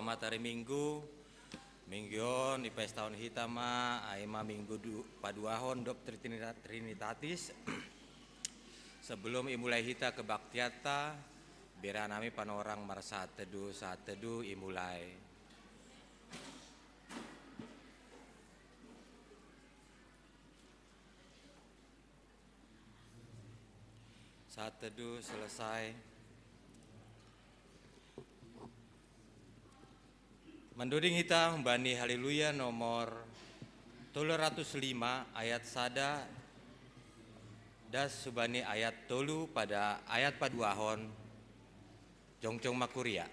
selamat hari Minggu. Minggion ipes tahun hitama aima minggu paduahon dop trinitatis. Sebelum imulai hita kebaktiata, bera nami panorang mar saat teduh imulai. Saat teduh selesai. Menduding kita membani haleluya nomor 305 ayat sada das subani ayat tolu pada ayat paduahon jongcong makuria.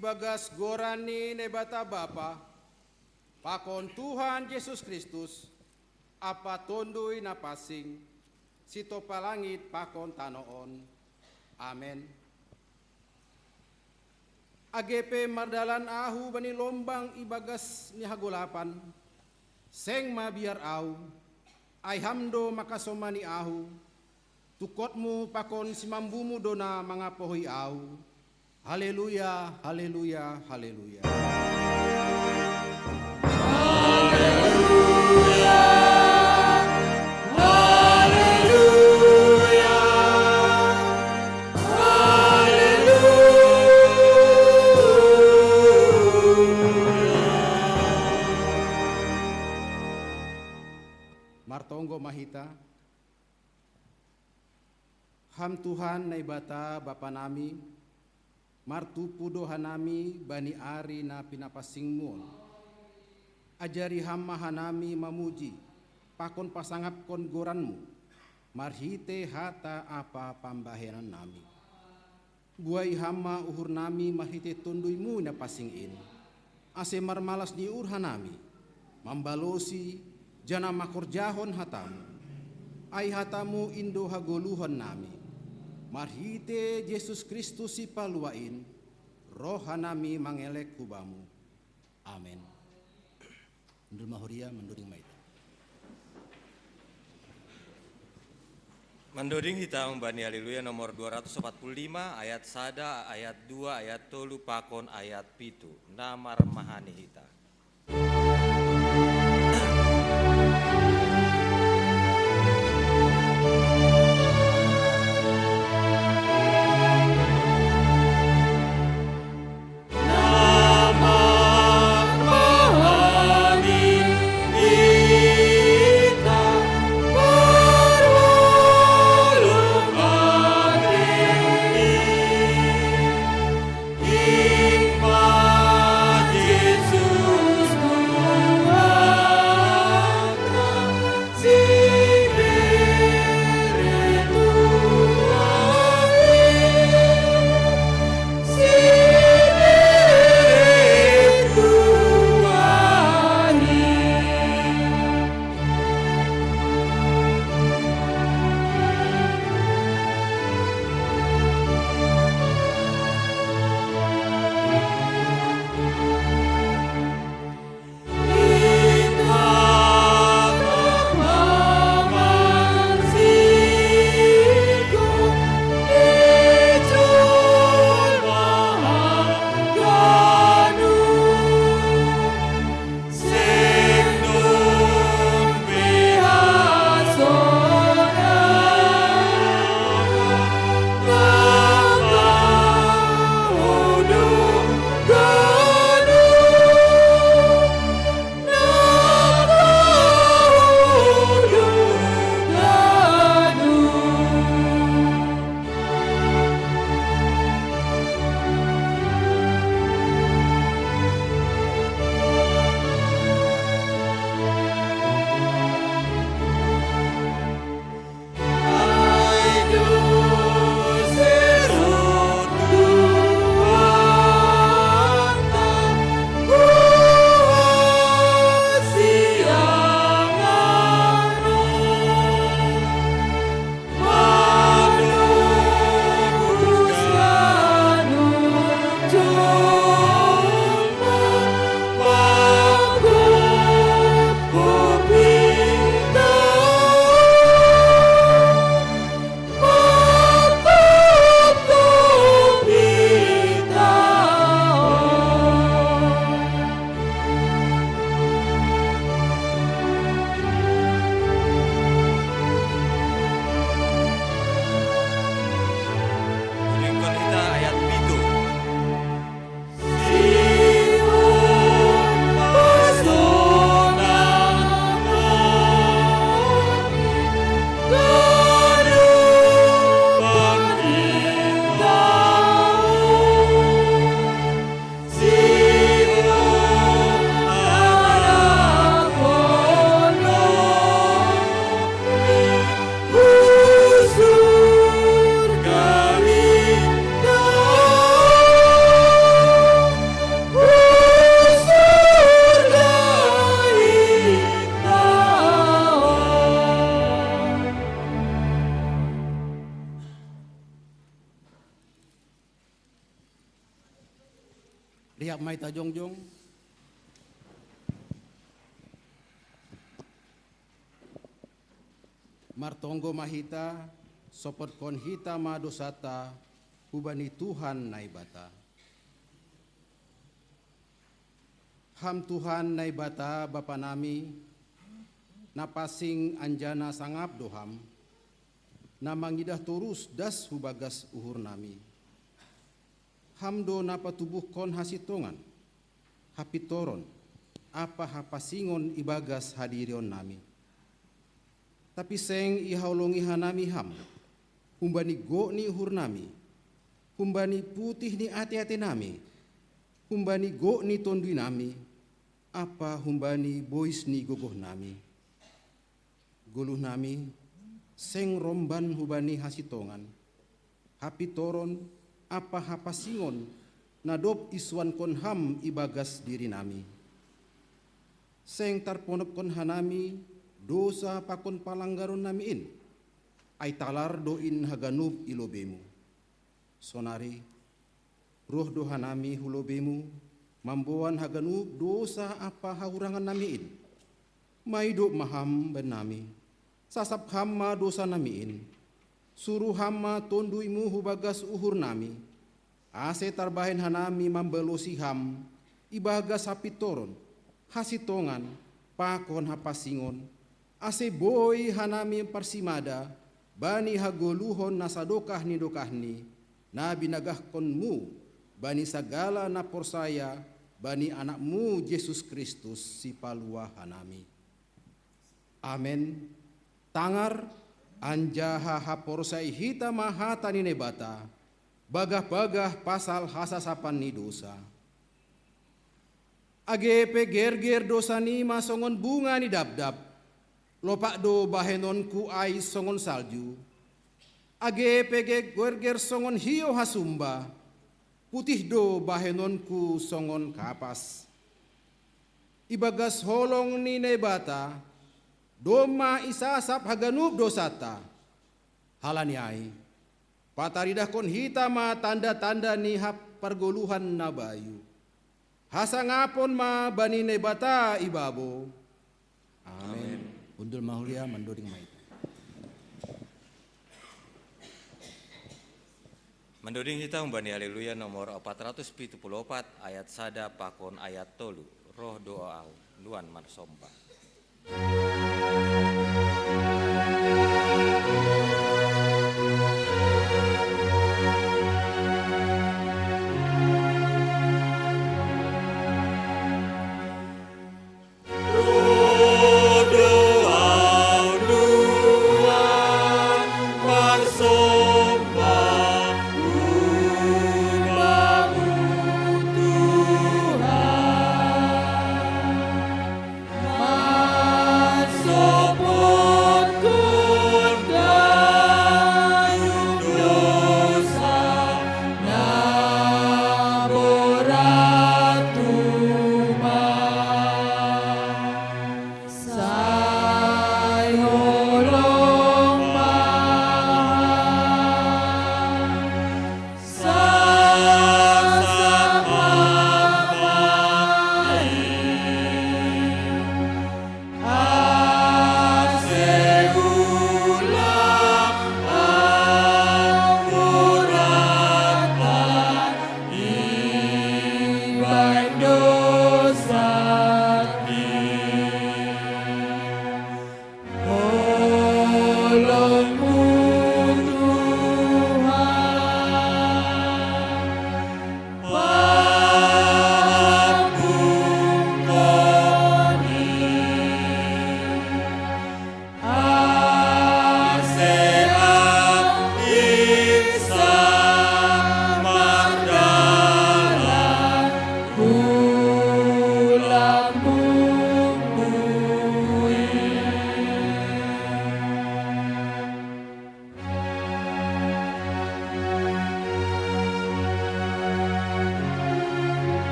Ibagas gorani nebata Bapa, pakon Tuhan Yesus Kristus, apa tondui napasing, sito palangit pakon tanoon. Amen. AGP mardalan ahu bani lombang ibagas ni hagulapan, seng mabiar au, ay hamdo makasomani ahu, tukotmu pakon simambumu dona mangapohi au. Haleluya, haleluya, haleluya. Haleluya, haleluya, haleluya. Martonggo mahita, ham Tuhan naibata Bapa nami, martupu dohanami bani ari na pinapasingmun. Ajari hamma hanami mamuji, pakon pasangap kon goranmu. marhite hata apa pambahenan nami. Buai hama uhur nami marhite tunduimu na pasingin. Ase marmalas ni urhanami, mambalosi jana makorjahon hatamu. Ai hatamu indo hagoluhan nami. Marhite Yesus Kristus si paluain, rohanami mangelek hubamu. Amin. Mendur mahuria menduring maita. Mendoding hitang Bani Haleluya nomor 245 ayat sada ayat 2 ayat 3 pakon ayat 7 namar mahani hita. Riak maita jongjong. Martonggo mahita, sopot kon hita madosata, hubani Tuhan naibata. Ham Tuhan naibata Bapa nami, napasing anjana sangap doham, namangidah turus das hubagas uhur nami. Hamdo napa tubuh kon hasitongan, hapitoron, apa hapasingon ibagas hadirion nami. Tapi seng ihaulongi hanami ham, humbani go ni uhur nami, humbani putih ni ati-ati nami, humbani go ni tondui nami, apa humbani bois ni gogoh nami. Guluh nami, seng romban hubani hasitongan, hapitoron apa hapasingon nadop isuan konham ibagas diri nami. Seng tarponop kon hanami dosa pakon palanggaron namiin, ay talar doin haganub ilobemu. Sonari, roh doha nami hulobemu, mamboan haganub dosa apa haurangan namiin. Maido maham ben nami, sasap hama dosa namiin. Suruh hama tonduimu hubagas uhur nami. Ase tarbahen hanami mambelosi ham, ibagas hapitoron, hasitongan, pakon hapasingon. Ase boy hanami parsimada, bani hagoluhon nasadokah ni dokahni, na binagahkonmu, bani sagala na porsaya, bani anakmu Yesus Kristus si palua hanami. Amen. Tangar anjaha haporsai hita mahata ni nebata, bagah-bagah pasal hasasapan ni dosa. Agepe gerger dosa ni masongon bunga ni dabdab, lopak do bahenonku ai songon salju. Agepe gerger songon hio hasumba, putih do bahenonku songon kapas. Ibagas holong ni nebata, doma isasap haganub dosata. Halani ai, pataridah kon hitama tanda-tanda ni hap pergoluhan nabayu. Hasangapon ma bani nebata ibabo. Amin. Undul mahulia mandoring maita. Mendoding kita umbani haleluya nomor 474 ayat sada pakon ayat tolu. Roh doa luan marsomba.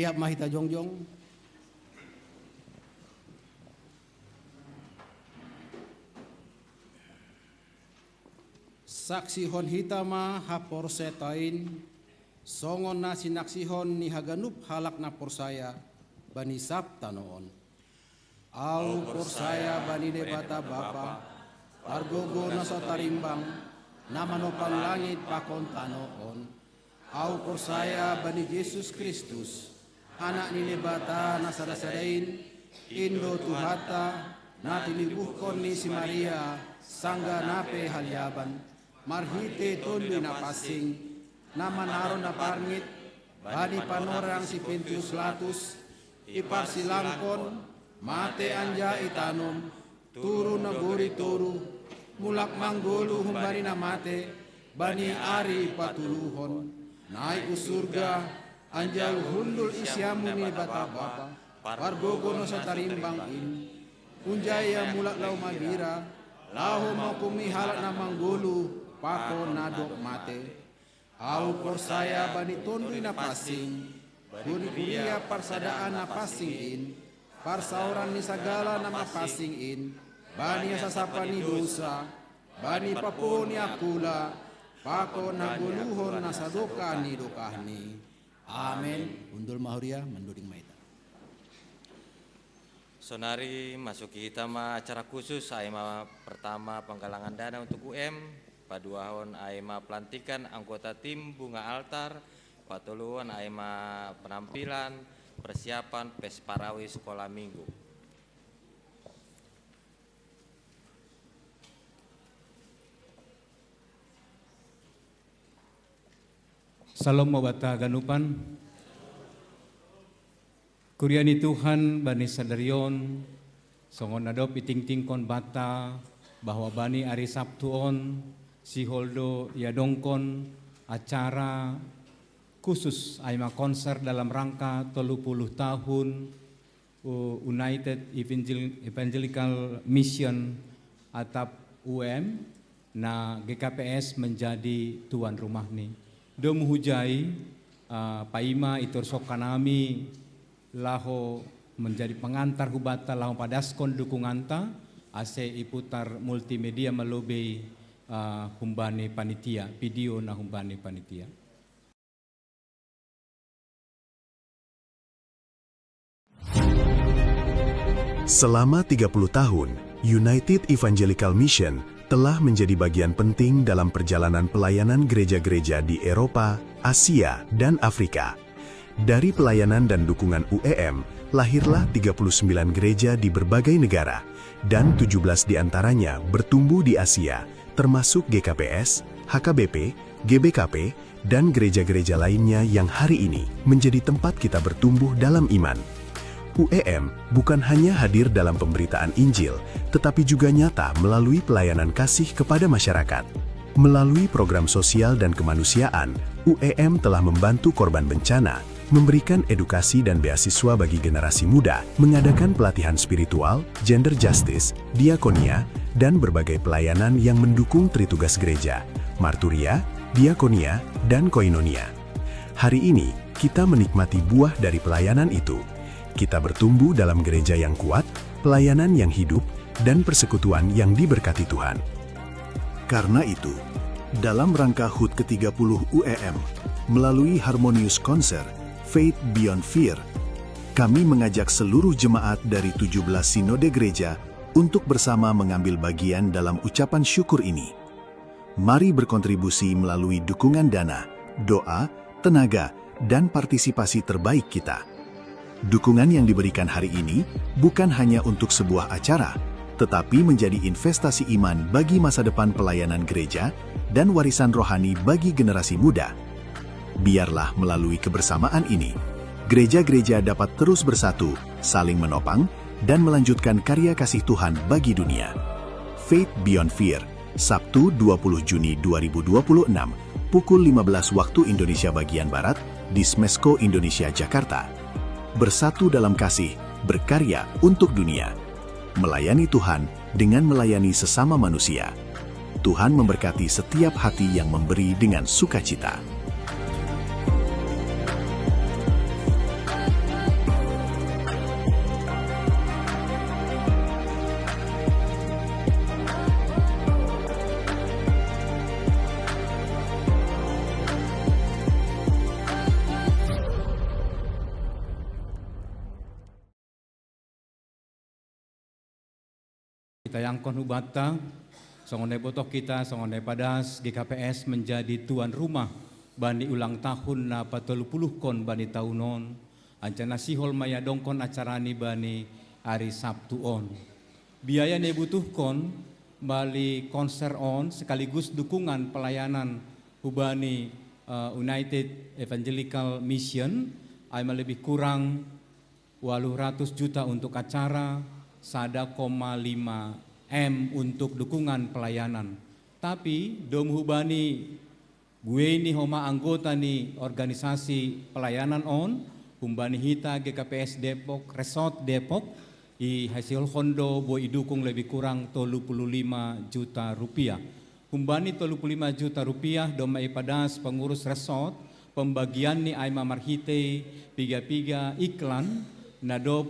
Siap mahita jongjong. Saksi hon hitama hapor setain, songon na sinaksihon ni haganup halak na porsaya, bani sabta noon. Au porsaya bani debata bapa, argogo na sa tarimbang, namanopan langit pakon tanoon. Au porsaya bani Yesus Kristus, anak ni lebata na sadasadain, indo tuhata, na tilibuhkon ni si Maria, sangga nape halyaban, marhite tundu na pasing, na manaron na parngit, bani panorang si Pintius Latus, iparsilangkon, mate anja itanom, turu na guri turu, mulak manggulu humbani na mate, bani ari patuluhon, naik usurga, anjal hundul isyamu ni bata-bata, pargogono sa tarimbang in, unjaya mulak lau magira, laho makumi halak na manggulu, pako nadok mate, au porsaya bani tondui na pasing, kuria parsadaan na pasing in, parsauran ni sagala nama pasing in, bani sasapa ni dosa, bani papo ni akula, pako naguluhon na sadoka ni dokahni. Amen. Undul mahuria menduring maita. Sonari masuki hitama acara khusus AEMA pertama penggalangan dana untuk paduahon AEMA pelantikan anggota tim bunga altar, patuluan AEMA penampilan persiapan Pesparawi sekolah minggu. Salam mabata ganupan. Kuriani Tuhan bani sadarion, songon adop iting-tingkon bata, bahwa bani ari Sabtuon, si holdo yadongkon acara khusus AEMA konser dalam rangka 30 tahun United Evangelical Mission atap UM, na GKPS menjadi tuan rumah nih. Domu hujai paima itur sokanami laho menjadi pengantar hubata laho padaskon dukunganta ase iputar multimedia melobe humbane panitia video na humbane panitia. Selama 30 tahun, United Evangelical Mission telah menjadi bagian penting dalam perjalanan pelayanan gereja-gereja di Eropa, Asia, dan Afrika. Dari pelayanan dan dukungan UEM, lahirlah 39 gereja di berbagai negara, dan 17 diantaranya bertumbuh di Asia, termasuk GKPS, HKBP, GBKP, dan gereja-gereja lainnya yang hari ini menjadi tempat kita bertumbuh dalam iman. UEM bukan hanya hadir dalam pemberitaan Injil, tetapi juga nyata melalui pelayanan kasih kepada masyarakat. Melalui program sosial dan kemanusiaan, UEM telah membantu korban bencana, memberikan edukasi dan beasiswa bagi generasi muda, mengadakan pelatihan spiritual, gender justice, diakonia, dan berbagai pelayanan yang mendukung tritugas gereja, marturia, diakonia, dan koinonia. Hari ini, kita menikmati buah dari pelayanan itu. Kita bertumbuh dalam gereja yang kuat, pelayanan yang hidup, dan persekutuan yang diberkati Tuhan. Karena itu, dalam rangka HUT ke-30 UEM, melalui Harmonious Concert, Faith Beyond Fear, kami mengajak seluruh jemaat dari 17 sinode gereja untuk bersama mengambil bagian dalam ucapan syukur ini. Mari berkontribusi melalui dukungan dana, doa, tenaga, dan partisipasi terbaik kita. Dukungan yang diberikan hari ini bukan hanya untuk sebuah acara, tetapi menjadi investasi iman bagi masa depan pelayanan gereja dan warisan rohani bagi generasi muda. Biarlah melalui kebersamaan ini, gereja-gereja dapat terus bersatu, saling menopang, dan melanjutkan karya kasih Tuhan bagi dunia. Faith Beyond Fear, Sabtu 20 Juni 2026, pukul 15 waktu Indonesia bagian Barat, di Smesco Indonesia, Jakarta. Bersatu dalam kasih, berkarya untuk dunia. Melayani Tuhan dengan melayani sesama manusia. Tuhan memberkati setiap hati yang memberi dengan sukacita. Kita yangkon hubata, songonai botoh kita, songonai padas, GKPS menjadi tuan rumah bani ulang tahun na 40 kon bani tahunon, ancana sihol maya dongkon acarani bani hari Sabtu on. Biaya ne butuhkon bali konser on sekaligus dukungan pelayanan hubani United Evangelical Mission ay lebih kurang 800 juta untuk acara, 1,5 M untuk dukungan pelayanan. Tapi dom hubani gue ni homa anggota ni organisasi pelayanan on, humbani hita GKPS Depok, Resort Depok, i hasil hondo bo idukung lebih kurang 35 juta rupiah. Humbani 35 juta rupiah doma ipadas pengurus resort, pembagian ni aima marhite piga-piga iklan nadop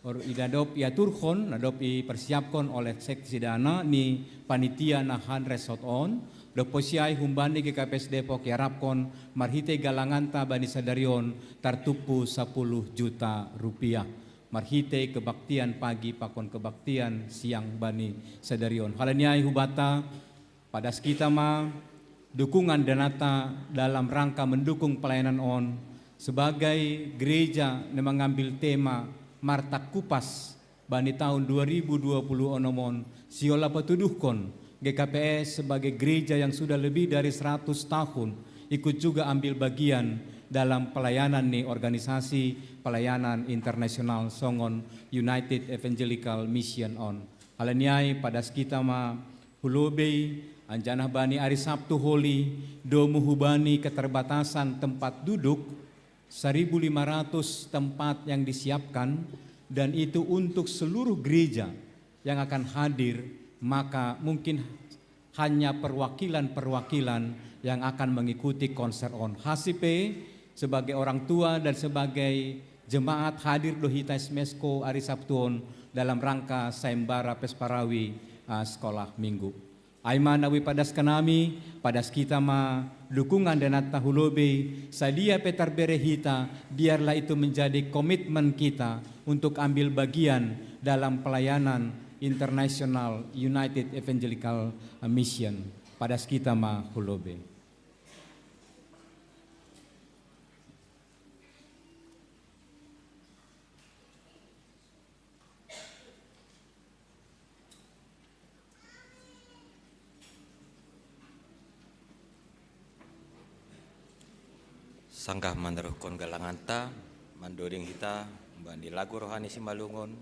idadop iaturhon nadop persiapkan oleh seksi dana ni panitia nahan resort on do posiai humbani GKPS Depok yarapkon marhite galanganta bani sadarion tartupu 10 juta rupiah. Marhite kebaktian pagi pakon kebaktian siang bani sadarion. Halaniai hubata pada kita ma dukungan danata dalam rangka mendukung pelayanan on sebagai gereja yang mengambil tema Martak Kupas bani tahun 2020 onomon siola petuduhkon GKPS sebagai gereja yang sudah lebih dari 100 tahun ikut juga ambil bagian dalam pelayanan nih organisasi pelayanan internasional Songon United Evangelical Mission on. Halaniai pada kita ma hulobei anjanah bani hari Sabtu Holi domu hubani keterbatasan tempat duduk 1.500 tempat yang disiapkan dan itu untuk seluruh gereja yang akan hadir, maka mungkin hanya perwakilan-perwakilan yang akan mengikuti konser on. Hasipe sebagai orang tua dan sebagai jemaat hadir do hita Mesko hari Sabtu on dalam rangka sayembara Pesparawi sekolah minggu. Aima nawi padas kanami, padas kita ma dukungan dan tahulobe, sadia petar berehita, biarlah itu menjadi komitmen kita untuk ambil bagian dalam pelayanan internasional United Evangelical Mission. Padas kita ma hulobe. Sanggah meneruhkan galanganta, mandoring kita, bandi lagu rohani Simalungun,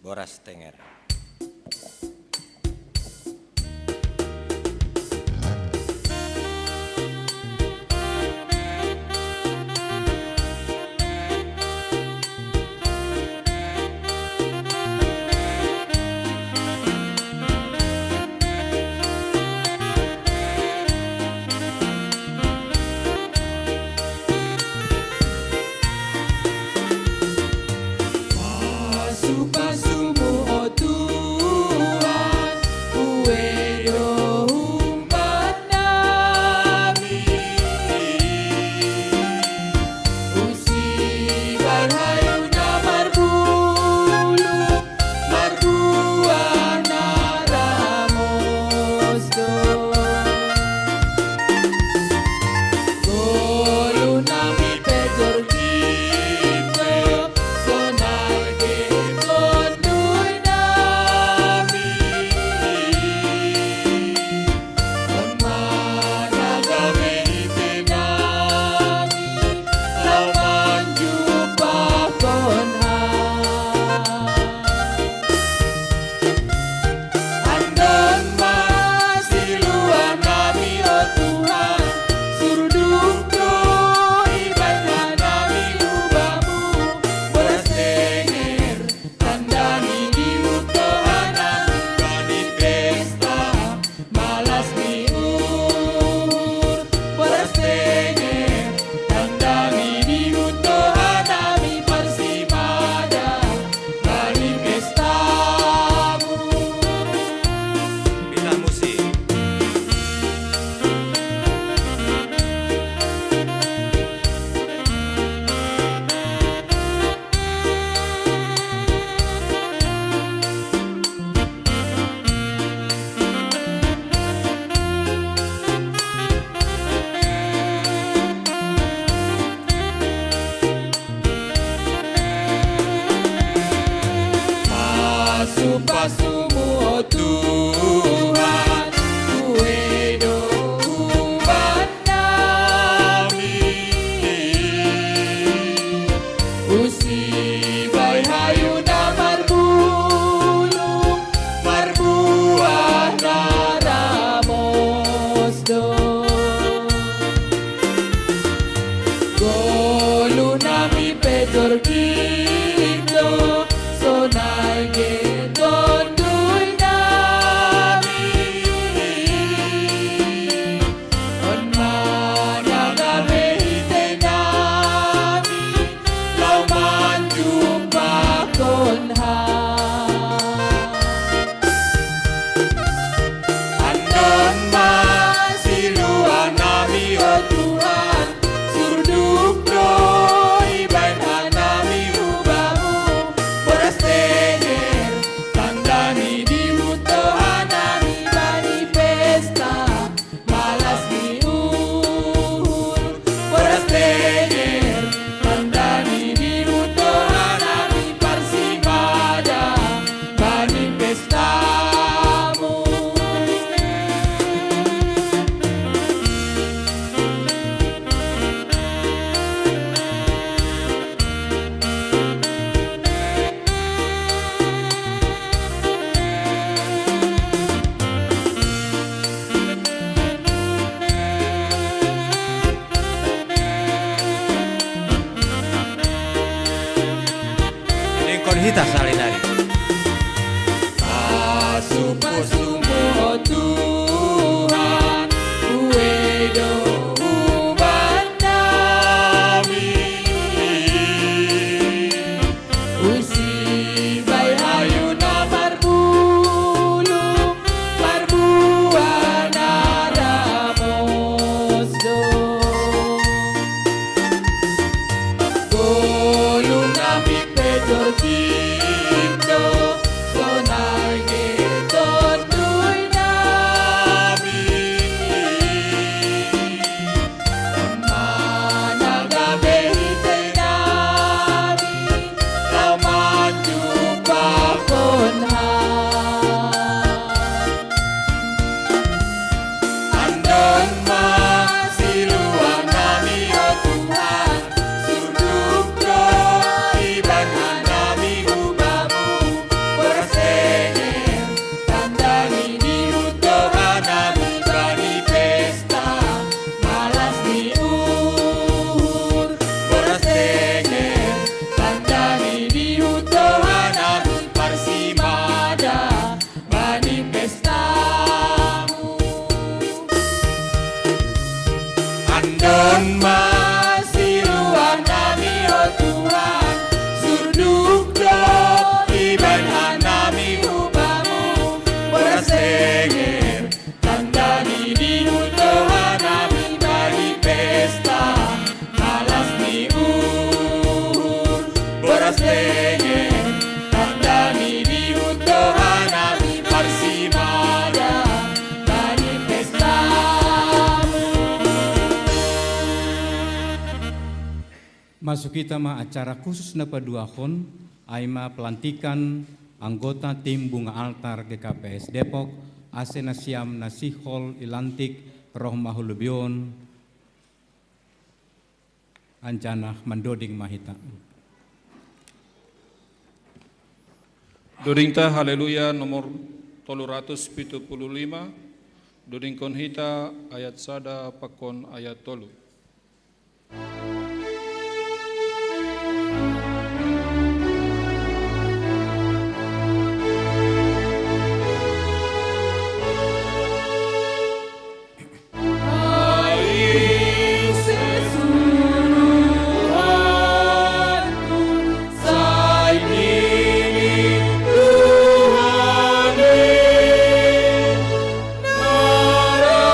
Boras Tenger. Suka sumu o kasih-Mu oh Tuhan, kue doa nami, usibai hayu damar bulu, marbuah naramos do, golu nami petor kindo, sonai gendon dui nami, on mana gabe hite nami, lau manjumpa konha. Andon masiluan nami oh Tuhan, surduk doi bain anami ubamu, boras tenger tandani di utohan nami bani pesta, malas di uhur, boras tenger tandani di utohan nami parsimada bani pestamu. Lingkon hita salinari. Pasumu oh Tuhan, kue doa nami, usibai hayu namar bulu, marbuah naramos do, golu nami petor kindo, sonai gendon dui nami, on mana gabe hite nami, lau manjumpa konha. Andon masiluan nami oh Tuhan, surduk doi bain nami ubamu, boras tenger tandani di utohan nami bani pesta, malas di uhur, boras tenger tandani di utohan nami parsimada bani pestamu. Andon masiluan nami oh Tuhan, surduk doi bain nami ubamu, boras tenger tandani di utohan nami bani pesta, malas di uhur, boras tenger tandani di utohan nami parsimada bani pestamu. Masuk kita ma acara khusus na paduahon, aima pelantikan anggota tim bunga altar GKPS Depok, Asena Siam Nasihol Ilantik Roh Mahulubion, Anjana Mandoding Mahita. Dodingta haleluya nomor 375, Doding konhita ayat sada pakon ayat tolu. Nara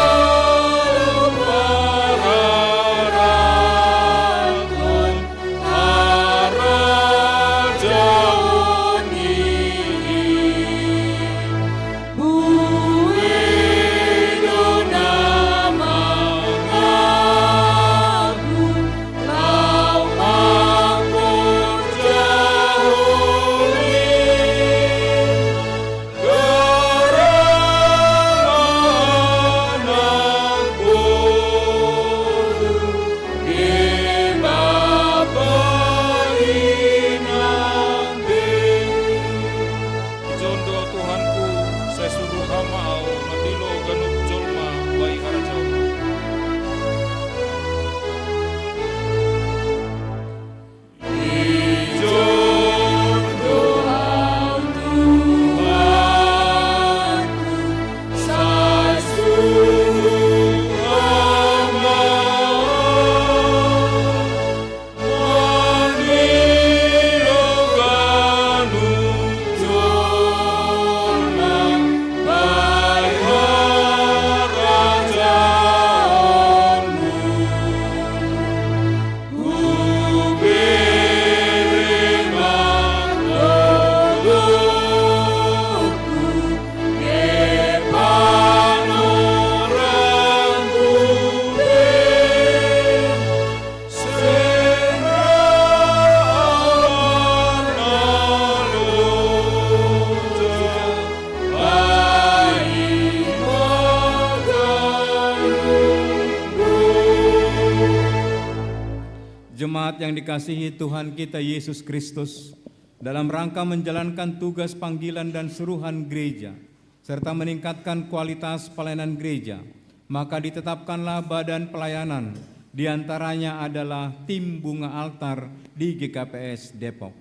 yang dikasihi Tuhan kita Yesus Kristus, dalam rangka menjalankan tugas panggilan dan suruhan gereja, serta meningkatkan kualitas pelayanan gereja, maka ditetapkanlah badan pelayanan, diantaranya adalah tim bunga altar di GKPS Depok.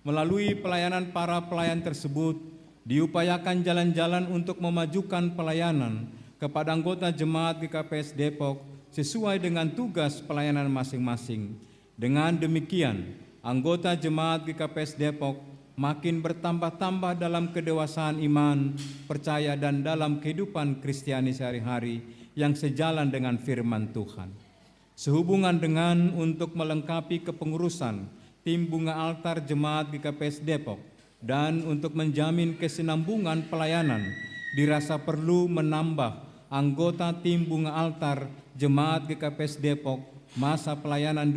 Melalui pelayanan para pelayan tersebut, diupayakan jalan-jalan untuk memajukan pelayanan kepada anggota jemaat GKPS Depok sesuai dengan tugas pelayanan masing-masing. Dengan demikian, anggota jemaat GKPS Depok makin bertambah-tambah dalam kedewasaan iman, percaya, dan dalam kehidupan Kristiani sehari-hari yang sejalan dengan firman Tuhan. Sehubungan dengan untuk melengkapi kepengurusan tim bunga altar jemaat GKPS Depok dan untuk menjamin kesinambungan pelayanan, dirasa perlu menambah anggota tim bunga altar jemaat GKPS Depok masa pelayanan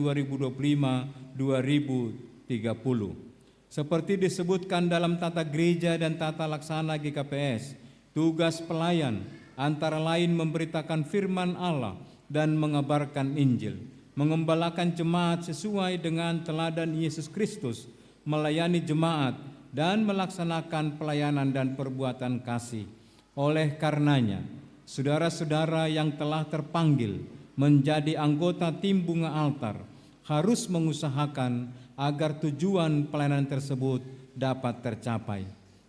2025-2030. Seperti disebutkan dalam tata gereja dan tata laksana GKPS, tugas pelayan antara lain memberitakan firman Allah dan mengabarkan Injil, mengembalakan jemaat sesuai dengan teladan Yesus Kristus, melayani jemaat, dan melaksanakan pelayanan dan perbuatan kasih. Oleh karenanya, saudara-saudara yang telah terpanggil menjadi anggota tim bunga altar harus mengusahakan agar tujuan pelayanan tersebut dapat tercapai.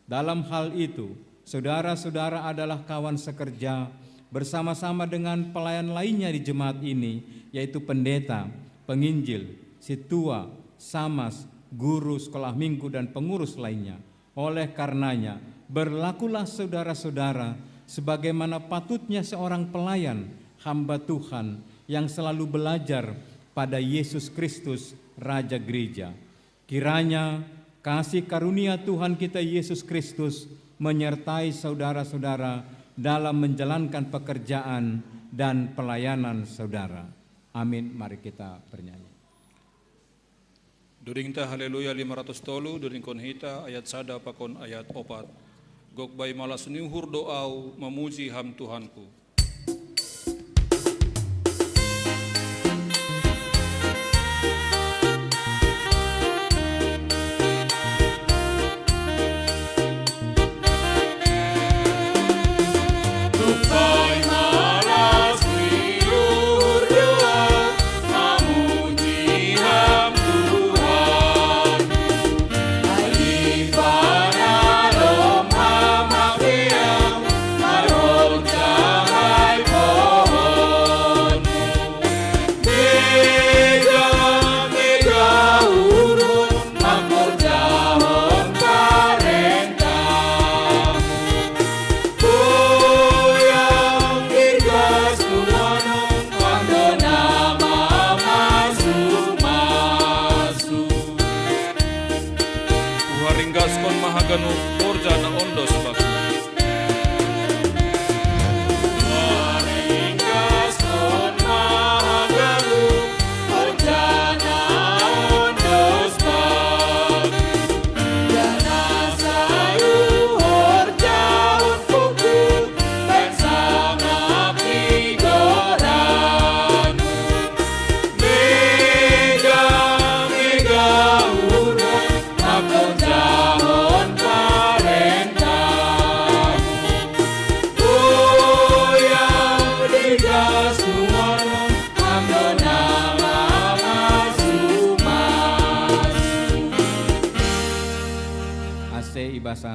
Dalam hal itu, saudara-saudara adalah kawan sekerja bersama-sama dengan pelayan lainnya di jemaat ini, yaitu pendeta, penginjil, situa, samas, guru sekolah minggu, dan pengurus lainnya. Oleh karenanya, berlakulah saudara-saudara sebagaimana patutnya seorang pelayan, hamba Tuhan yang selalu belajar pada Yesus Kristus, Raja Gereja. Kiranya kasih karunia Tuhan kita Yesus Kristus menyertai saudara-saudara dalam menjalankan pekerjaan dan pelayanan saudara. Amin. Mari kita bernyanyi. During ta haleluya 500 tolu, during kon hita ayat sada pakon ayat 4. Gok bay malas niuhur doau memuji ham Tuhanku.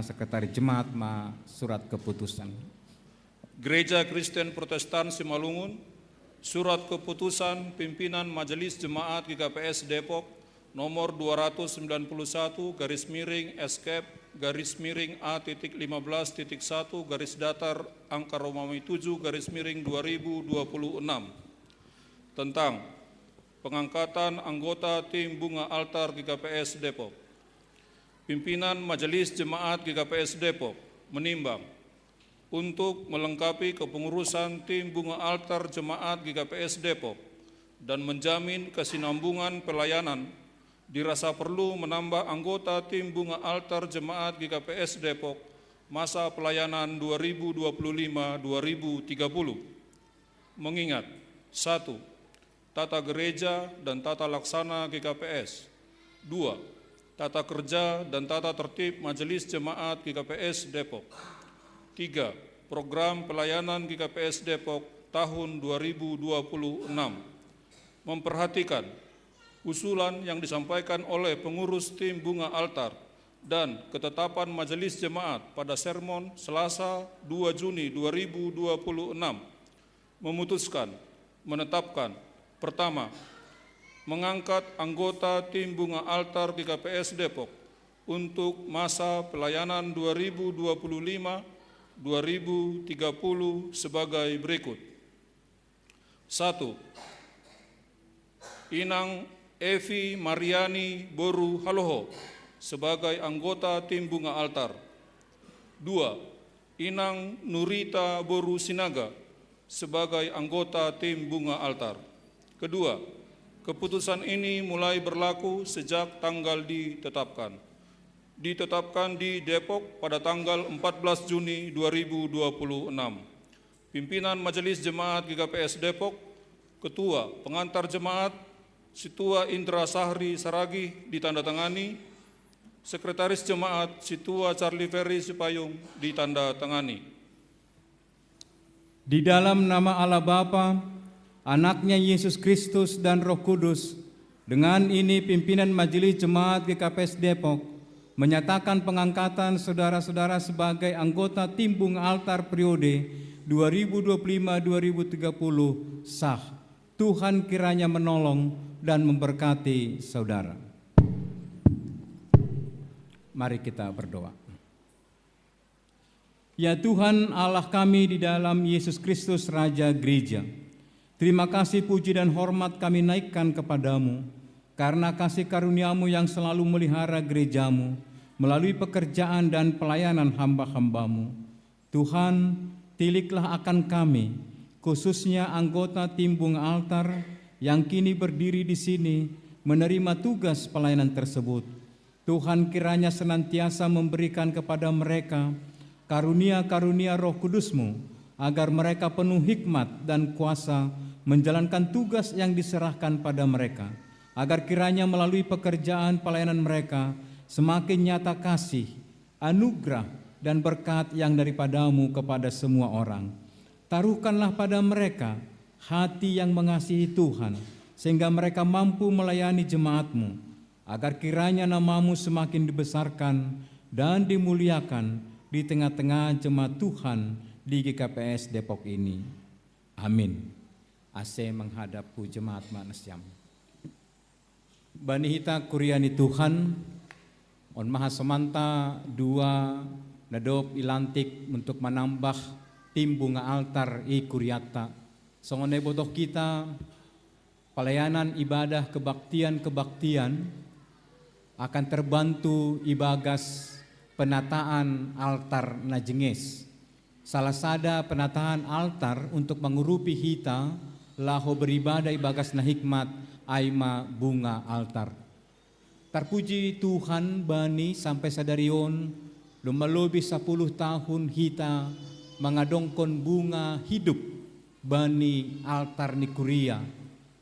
Sekretari Jemaat ma surat keputusan. Gereja Kristen Protestan Simalungun, surat keputusan pimpinan Majelis Jemaat GKPS Depok nomor 219/A.15.1/2026 angka Romawi 7/2026 tentang pengangkatan anggota tim bunga altar GKPS Depok. Pimpinan Majelis Jemaat GKPS Depok menimbang untuk melengkapi kepengurusan tim bunga altar jemaat GKPS Depok dan menjamin kesinambungan pelayanan, dirasa perlu menambah anggota tim bunga altar jemaat GKPS Depok masa pelayanan 2025-2030. Mengingat 1. tata gereja dan tata laksana GKPS. 2. Tata kerja dan tata tertib Majelis Jemaat GKPS Depok. 3. Program pelayanan GKPS Depok tahun 2026. Memperhatikan usulan yang disampaikan oleh pengurus tim Bunga Altar dan ketetapan Majelis Jemaat pada sermon Selasa 2 Juni 2026 memutuskan menetapkan pertama, mengangkat anggota tim Bunga Altar GKPS Depok untuk masa pelayanan 2025-2030 sebagai berikut. 1. Inang Evi Mariani Boru Haloho sebagai anggota tim Bunga Altar. 2. Inang Nurita Boru Sinaga sebagai anggota tim Bunga Altar. Kedua, keputusan ini mulai berlaku sejak tanggal ditetapkan. Ditetapkan di Depok pada tanggal 14 Juni 2026. Pimpinan Majelis Jemaat GKPS Depok, Ketua Pengantar Jemaat, Situa Indra Sahri Saragih ditandatangani, Sekretaris Jemaat Situa Charlie Ferry Sipayung ditandatangani. Di dalam nama Allah Bapa, Anaknya Yesus Kristus dan Roh Kudus, dengan ini pimpinan Majelis Jemaat GKPS Depok menyatakan pengangkatan saudara-saudara sebagai anggota tim Bunga Altar periode 2025-2030 sah. Tuhan kiranya menolong dan memberkati saudara. Mari kita berdoa. Ya Tuhan Allah kami di dalam Yesus Kristus Raja Gereja, terima kasih, puji dan hormat kami naikkan kepadamu, karena kasih karuniamu yang selalu melihara gerejamu, melalui pekerjaan dan pelayanan hamba-hambamu. Tuhan, tiliklah akan kami, khususnya anggota tim Bunga Altar yang kini berdiri di sini, menerima tugas pelayanan tersebut. Tuhan kiranya senantiasa memberikan kepada mereka karunia-karunia Roh Kudus-Mu, agar mereka penuh hikmat dan kuasa menjalankan tugas yang diserahkan pada mereka, agar kiranya melalui pekerjaan pelayanan mereka semakin nyata kasih, anugerah, dan berkat yang daripadamu kepada semua orang. Taruhkanlah pada mereka hati yang mengasihi Tuhan, sehingga mereka mampu melayani jemaat-Mu, agar kiranya nama-Mu semakin dibesarkan dan dimuliakan di tengah-tengah jemaat Tuhan di GKPS Depok ini. Amin. AC menghadap jemaat manusia. Bani hita kuriani Tuhan, on maha semanta dua nadop ilantik untuk menambah tim Bunga Altar i kuriata. Songone bodoh kita pelayanan ibadah kebaktian akan terbantu ibagas penataan altar najenges. Salah sada penataan altar untuk mengurupi hita laho beribadah ibagas na hikmat aima Bunga Altar. Terpuji Tuhan bani sampai sadarion lumalobi 10 tahun hita mengadongkon bunga hidup bani altar ni kuria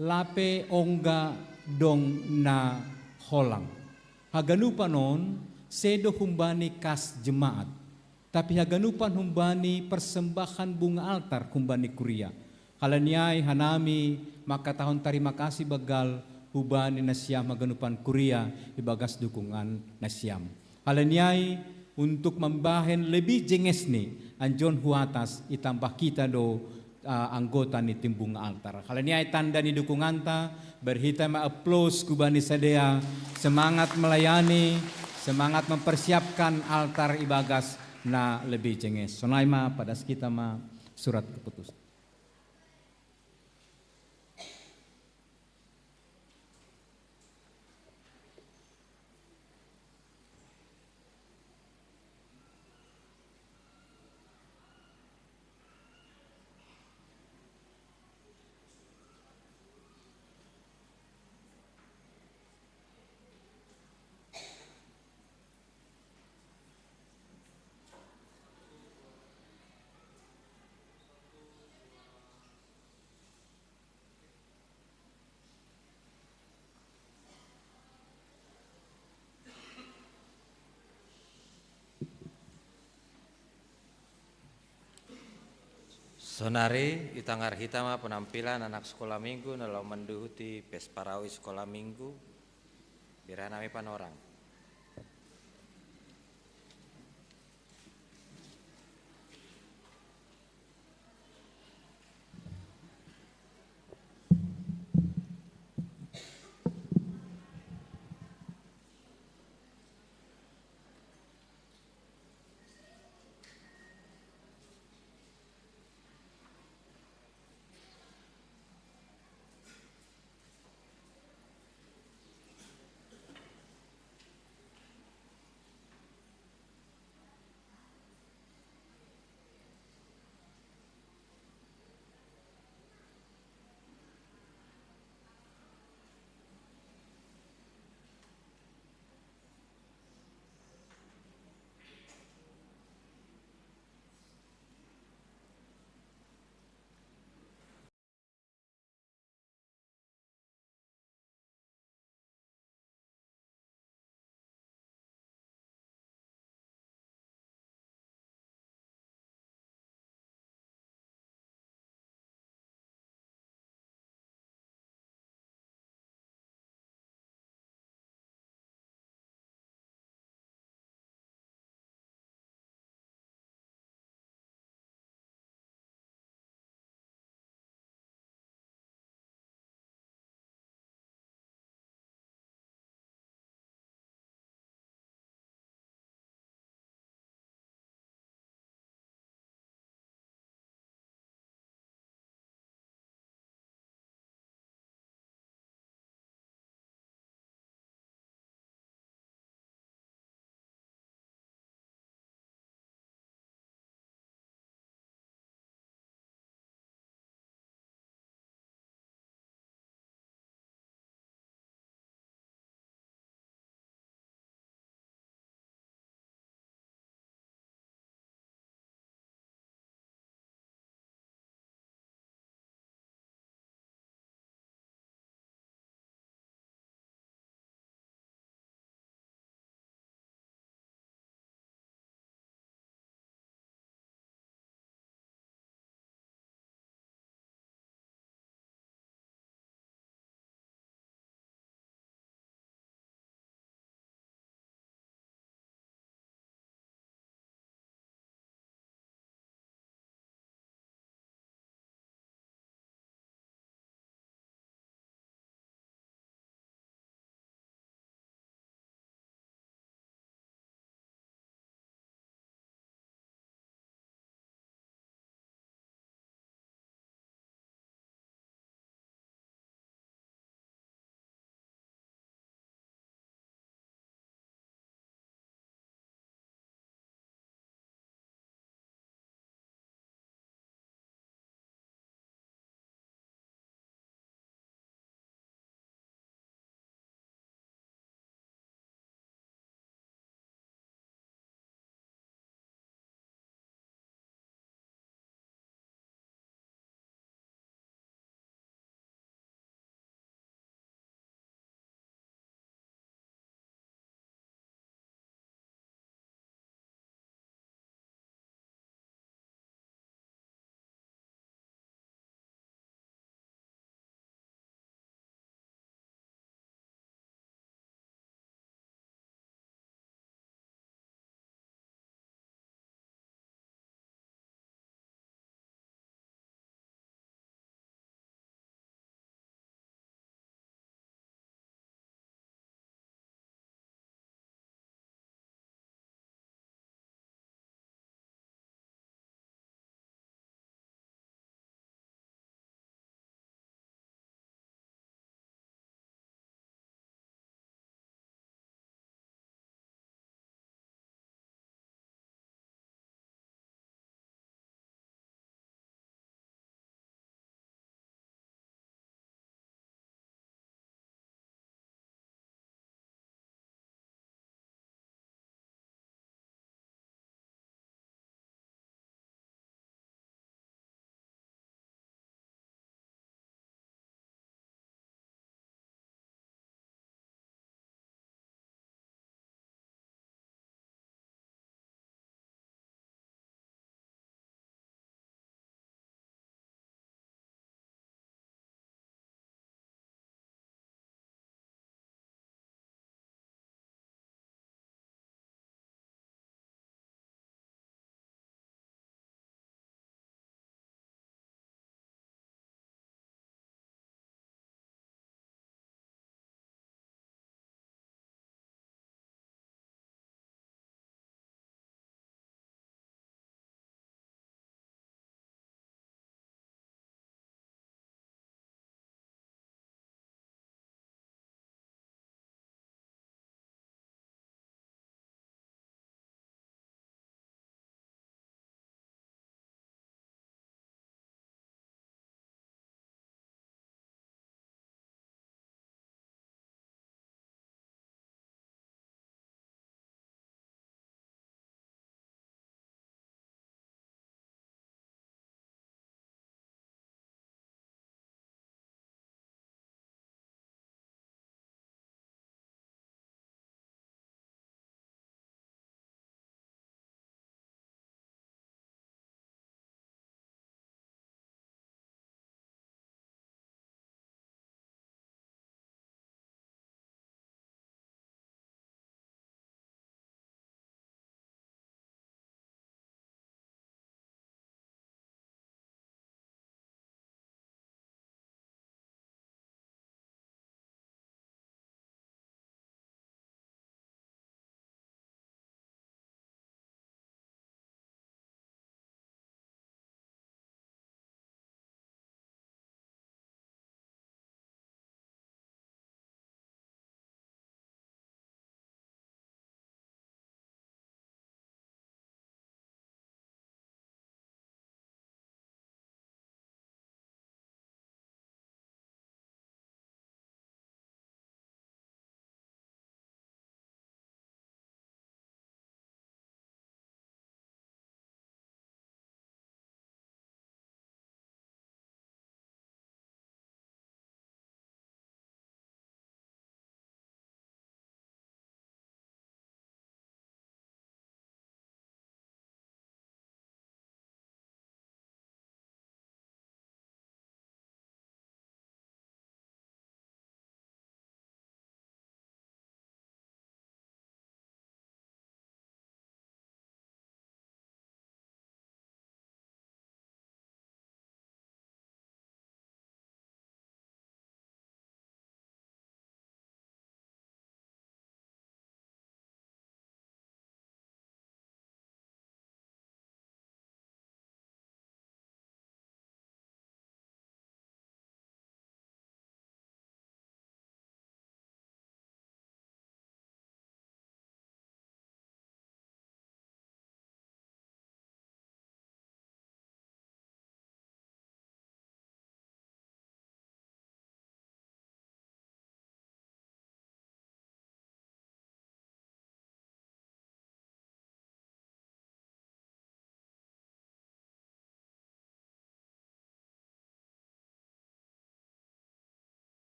lape ongga dong na holang. Haganupa non sedo humbani kas jemaat, tapi haganupan humbani persembahan bunga altar humbani kuria. Halaniai hanami maka tahun terima kasih begal hubani nasyam haganupan kuria ibagas dukungan nasyam. Halaniai untuk membahen lebih jenges nih anjon huatas itambah kita do anggota ni tim Bunga Altar. Halaniai tanda ni dukungan ta berhita ma-applause kubani sadea semangat melayani, semangat mempersiapkan altar ibagas na lebih jenges. Sonai ma pada kita ma surat keputusan. Sonari itangar hitama penampilan anak sekolah minggu dalam menduhuti pesparawi sekolah minggu biranami panorang.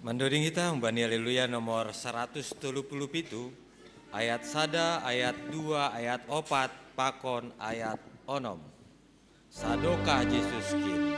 Mendoding kita umbani haleluya nomor 137 ayat 1, ayat 2, ayat 4, pakon ayat onom. Sadokah Yesus kini.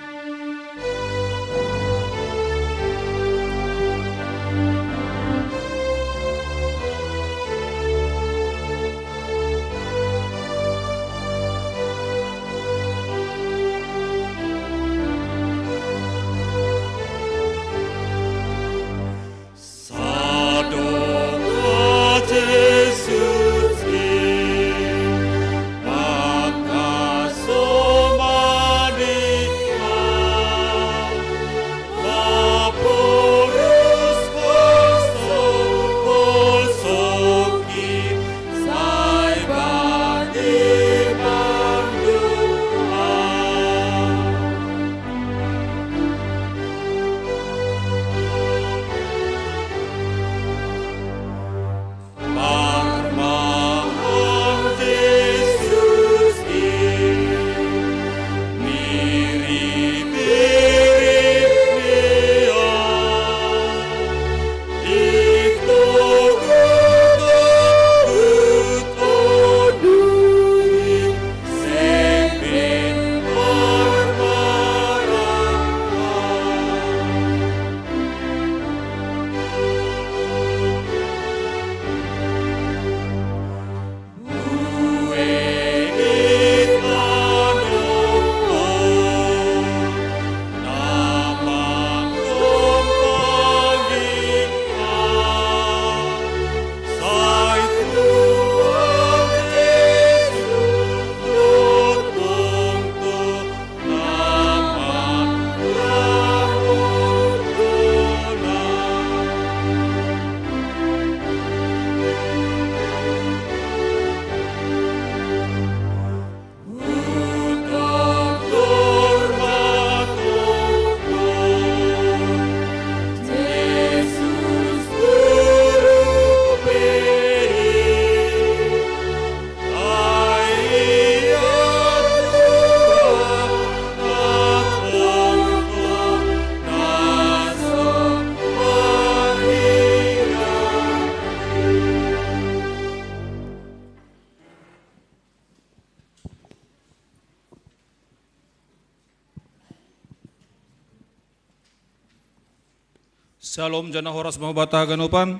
Shalom jana horas mahubata ganupan.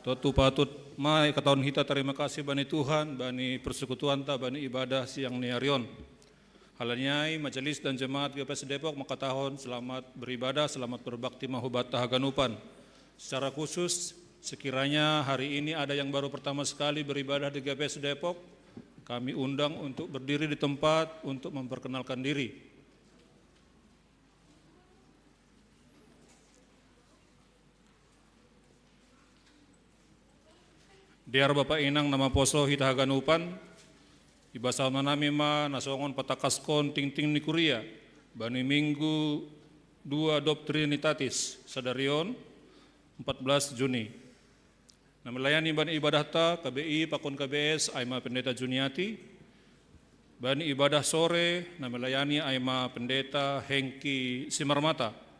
Totu patut mai kataun hita terima kasih bani Tuhan, bani persekutuan ta, bani ibadah siang niarion. Halanyai majelis dan jemaat GPS Depok makatahon selamat beribadah, selamat berbakti mahubata ganupan. Secara khusus sekiranya hari ini ada yang baru pertama sekali beribadah di GPS Depok, kami undang untuk berdiri di tempat untuk memperkenalkan diri. Diar Bapak Inang nama poso hita haganupan, ibasal manami ma nasongon patakaskon ting-ting nikuria, bani minggu 2 Trinitatis, sadarion 14 Juni. Nama melayani bani ibadah ta, KBI, Pakon KBS, Aima Pendeta Juniati, bani ibadah sore, nama melayani Aima Pendeta Hengki Simarmata.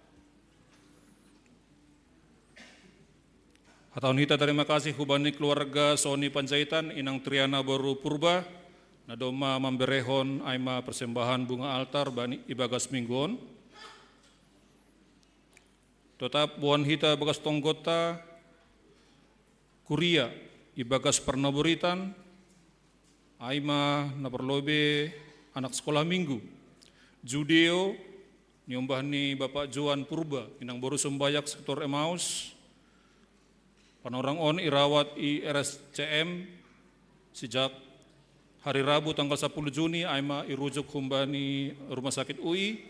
Hataun hita terima kasih hubani keluarga Sony Panjaitan, Inang Triana Boru Purba, nadoma mamberehon aima persembahan bunga altar bani ibagas mingguon. Tetap buan hita bagas tonggota, kuria ibagas pernaburitan, aima naperlobe anak sekolah minggu. Judeo, nyombah ni Bapak Joan Purba, Inang Boru Sembayak sektor Emmaus, panorang on irawat IRSCM sejak hari Rabu tanggal 10 Juni aima irujuk humbani rumah sakit UI,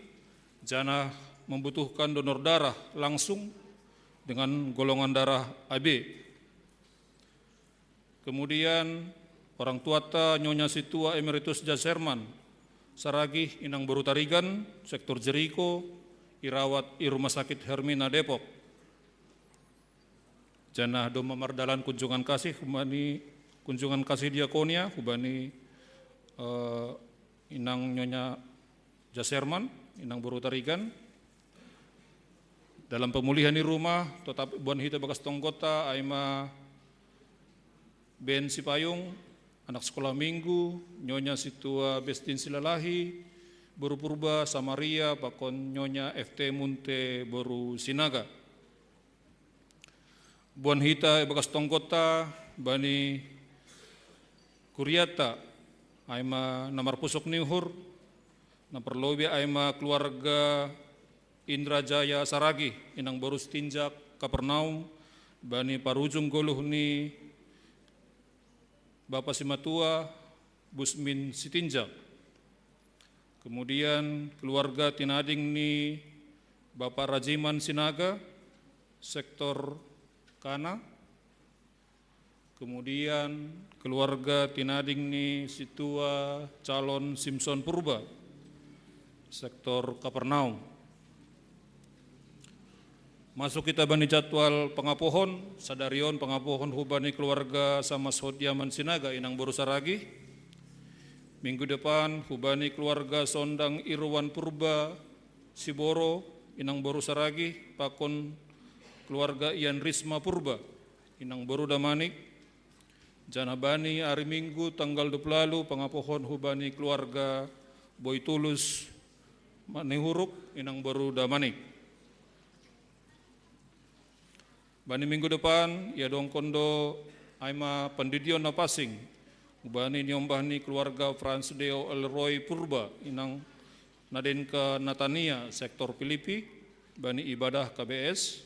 jana membutuhkan donor darah langsung dengan golongan darah AB. Kemudian orang tua ta Nyonya Situa Emeritus Jaserman Saragih Inang Boru Tarigan sektor Jeriko irawat i rumah sakit Hermina Depok. Jana doma mardalan kunjungan kasih hubani kunjungan kasih diakonia hubani Inang Nyonya Jaserman Inang Boru Tarigan Dalam pemulihan di rumah, tetap buan hita bagas tonggota, aima Ben Sipayung, anak sekolah minggu, Nyonya Situa Bestin Silalahi, Boru Purba, Samaria, pakon Nyonya FT Munte Boru Sinaga. Buan hita bagas tonggota, bani Kuriata, aima namar pusok nihur, naperlobi aima keluarga Indra Jaya Saragi, inang baru setinjak Kapernaum, bani parujung goluh ni Bapak Simatua, Busmin Sitinjak. Kemudian keluarga tinading ni Bapak Rajiman Sinaga, sektor Kana. Kemudian keluarga tinading ni Situa calon Simpson Purba, sektor Kapernaum. Masuk kita bani jadwal pengapohon, sadarion pengapohon hubani keluarga sama Sodiaman Sinaga inang Boru Saragi. Minggu depan hubani keluarga Sondang Irwan Purba Siboro inang Boru Saragi, pakon keluarga Ian Risma Purba inang Boru Damanik. Janabani hari Minggu tanggal 20 lalu pengapohon hubani keluarga Boy Tulus Manihuruk inang Boru Damanik. Bani minggu depan, ya dong kondo aima pendidion na pasing. Bani nyombahni keluarga Frans Deo Elroy Purba, inang naden ke Natania, sektor Filipi, bani ibadah KBS.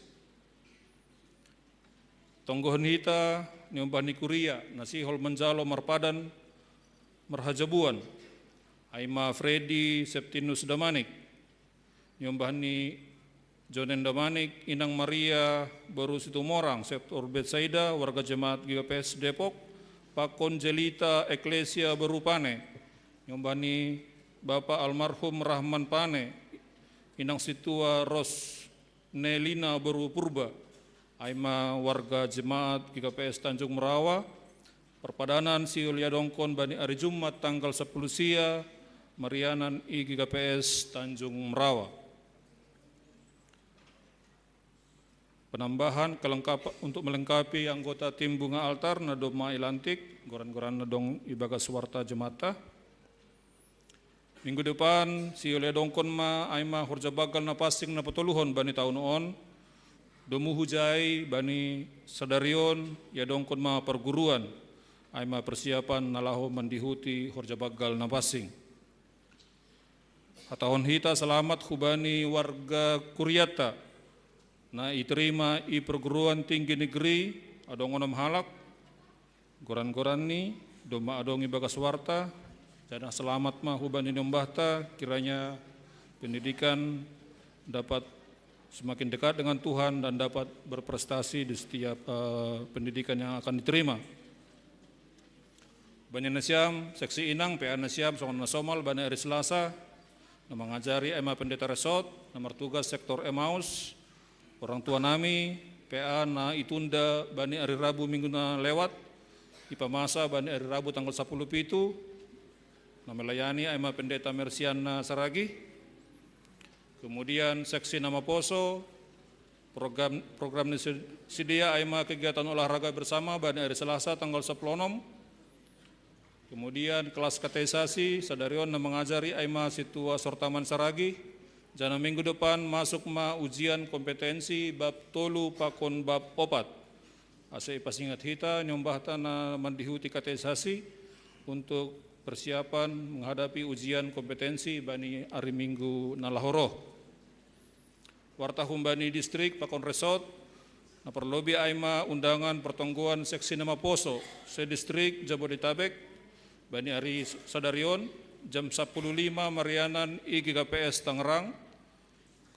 Tonggohan hita, nyombahni Kuria, nasihol menjalo marpadan, marhajabuan. Aima Freddy Septinus Damanik, nyombahni Jonen Damanik, Inang Maria Baru Situmorang, sektor Betsaida, warga jemaat GKPS Depok, Pakon Jelita Eklesia Baru Pane, nyombani Bapak almarhum Rahman Pane, Inang Situa Ros Nelina Baru Purba, aima warga jemaat GKPS Tanjung Merawa, perpadanan Siulia Dongkon Bani Ari Jumat tanggal 10 Sia, Marianan I GKPS Tanjung Merawa. Penambahan untuk melengkapi anggota tim bunga altar nadom ma ilantik, goran-goran nadong ibagas warta jemata. Minggu depan si oleh dongkon ma aima horja bagal na pasing na potoluhon bani tahun on. Domu hujai bani sadarion ya dongkon ma perguruan aima persiapan nalaho mandihuti horja bagal na pasing. Hatahon hita selamat hubani warga Kuriata. Nah, iterima i perguruan tinggi negeri adong onom halak, goran-goran ni, doma adong i bagas warta, jana selamat mah hubani nombahta, kiranya pendidikan dapat semakin dekat dengan Tuhan dan dapat berprestasi di setiap pendidikan yang akan diterima. Bani Nasyam, seksi Inang, PA Nasyam, Songon Nasomal, Bani Hari Selasa, nama ngajari Ema Pendeta Resort, nomor tugas sektor Emmaus. Orang tua nami, PA na itunda Bani Hari Rabu minggu na lewat, ipamasa Bani Hari Rabu tanggal 10 pitu, na melayani Aima Pendeta Mersian na Saragi. Kemudian seksi nama Poso, program sedia Aima kegiatan olahraga bersama Bani Hari Selasa tanggal 10. Kemudian kelas kateisasi, sadarion na mengajari Aima Situa Sortaman Saragi. Jana minggu depan masuk ma ujian kompetensi bab tolu pakon bab opat. Asa ipasingat hita nyombahta na mandihuti kateisasi untuk persiapan menghadapi ujian kompetensi bani hari Minggu nalahoroh. Warta humbani distrik pakon resort na perlobi aima undangan pertongguan seksi nama Poso se distrik Jabodetabek bani hari sadarion jam 10.05 Marianan I GKPS Tangerang.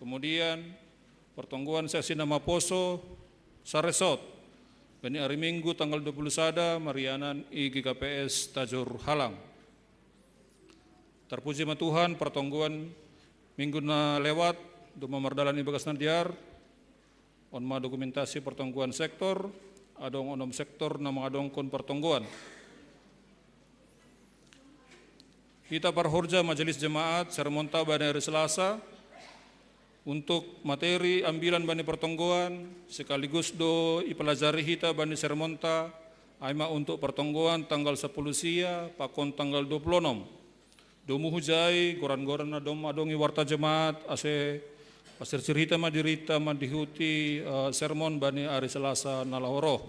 Kemudian pertongguan seksi nama Poso Saresot bani hari Minggu tanggal 21 Marianan I GKPS Tajur Halang. Terpuji ma Tuhan pertongguan minggu na lewat duma mardalan I bagas nadiar on ma dokumentasi pertongguan sektor adong onom sektor nama adong kon pertongguan. Kita parhorja majelis jemaat sermonta Bani Hari Selasa untuk materi ambilan bani pertonggoan sekaligus do ipelajari hita bani sermonta aima untuk pertonggoan tanggal 10 sia pakon tanggal 26 domu hujai goran-goran adom adongi warta jemaat ase pasir cerita ma dirita ma dihuti sermon bani hari Selasa nalahoro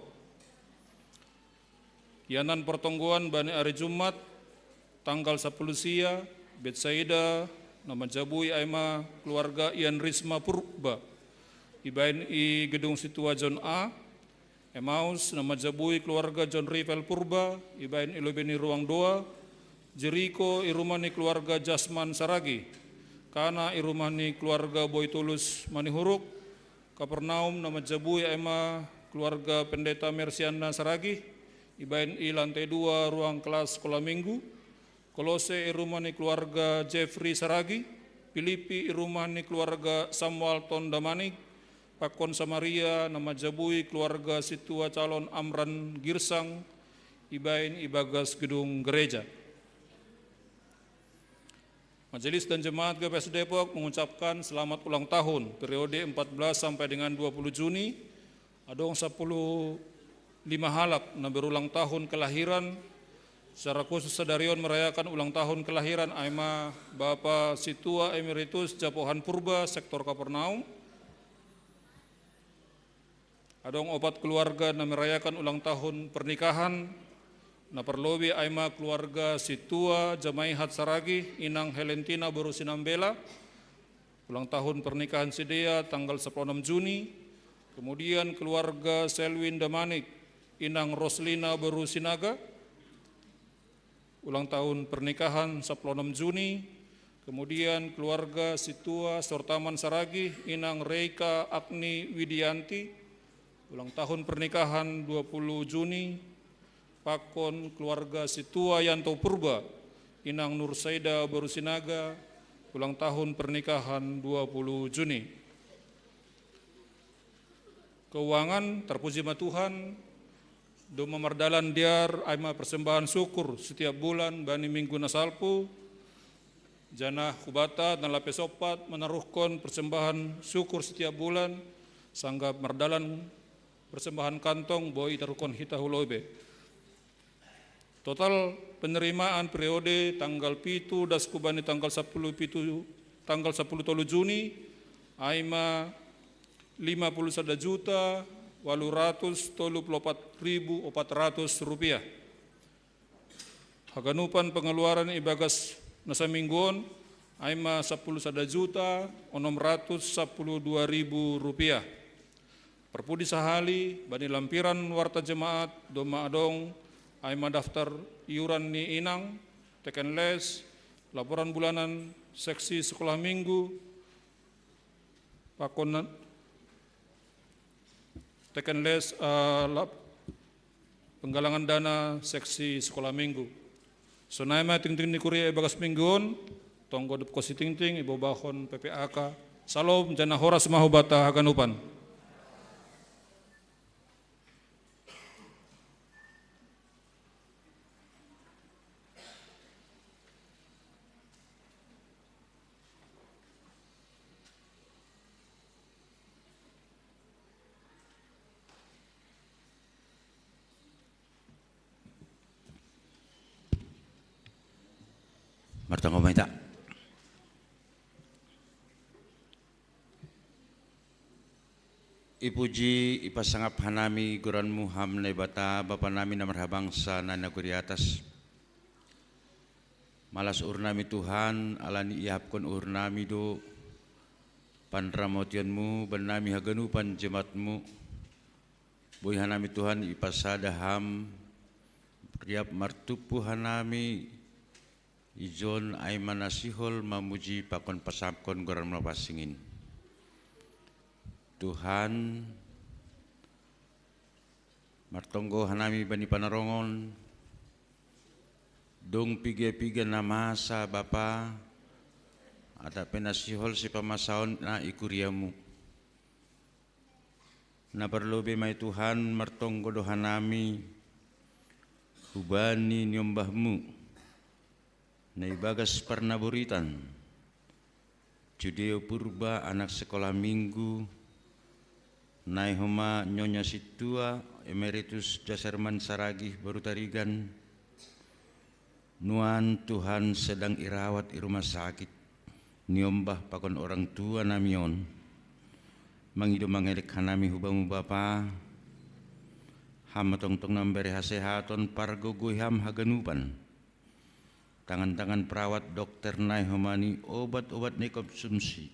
yanan pertonggoan bani hari Jumat tanggal 10 sia Betsaida nama jabui aima keluarga Ian Risma Purba ibain i gedung Situa John A Emmaus nama jabui keluarga John Rivel Purba ibain ilobeni ruang doa Jericho irumani keluarga Jasman Saragi Kana irumani keluarga Boy Tulus Manihuruk Kapernaum nama jabui aima keluarga pendeta Mersiana Saragi ibain i lantai 2 ruang kelas sekolah minggu Kolose irumani keluarga Jeffrey Saragi, Filipi irumani keluarga Samuel Tondamanik, Pakon Samaria nama jabui keluarga Situa calon Amran Girsang, ibain ibagas gedung gereja. Majelis dan Jemaat GKPS Depok mengucapkan selamat ulang tahun periode 14 sampai dengan 20 Juni. Adong 15 halak na berulang tahun kelahiran. Secara khusus Sadarion merayakan ulang tahun kelahiran aima Bapak Situa Emeritus Japohan Purba sektor Kapernaum. Adong 4 keluarga na merayakan ulang tahun pernikahan. Na perlobi aima keluarga Situa Jamaihat Saragi Inang Helentina Boru Sinambela. Ulang tahun pernikahan Sidea tanggal 16 Juni. Kemudian keluarga Selwin Damanik Inang Roslina Boru Sinaga. Ulang tahun pernikahan 16 Juni, kemudian keluarga Situa Sortaman Saragi, Inang Reika Agni Widianti, ulang tahun pernikahan 20 Juni, Pakon keluarga Situa Yanto Purba, Inang Nursaida Borusinaga, ulang tahun pernikahan 20 Juni. Keuangan terpuji ma Tuhan, do memardalan diar aima persembahan syukur setiap bulan bani minggu nasalpu janah kubata dan lapis opat menaruhkan persembahan syukur setiap bulan sangga mardalan persembahan kantong boi tarukon hita hulobe. Total penerimaan periode tanggal pitu dasku bani tanggal 10 tolu Juni aima 51 juta 834.400 rupiah. Haganupan pengeluaran ibagas nasa mingguon aima 11 juta 612.000 rupiah. Perpudi sahali bani lampiran warta jemaat doma adong aima daftar iuran ni inang teken les laporan bulanan seksi sekolah minggu pakon teken les penggalangan dana seksi sekolah minggu. Sonaima ting-ting ni kuria bagas mingguon, tonggo dep kosi ting-ting ibo bahon PPAK. Salom jana horas mahubata haganupan. Martang komenta. Ipuji ipasangap hanami guran muham na ibata bapa nami na marhabangsa na naguri atas. Malas urnami Tuhan alani ihapkon urnami do panramotianmu benami haganupan jemaatmu. Boy hanami Tuhan ipasadaham riap martupu hanami ijon ay manasihol mamuji pakon pasapkon goran mapasingin. Tuhan martonggo hanami bani panarongon dong pige-pige na masa Bapa ada penasihol si pamasaon na ikuriamu. Na berlobe may Tuhan martonggo do hanami hubani nyombahmu na ibagas parnaburitan Judeo Purba anak sekolah minggu, Naihoma Nyonya Situa Emeritus Jasarman Saragih baru tarigan, nuan Tuhan sedang irawat di rumah sakit, niombah pakon orang tua namion, mangido mangelik hanami hubamu bapa, hama tong-tong nambere hasehaton pargo guiham haganupan, tangan-tangan perawat dokter Naihomani obat-obat ni konsumsi,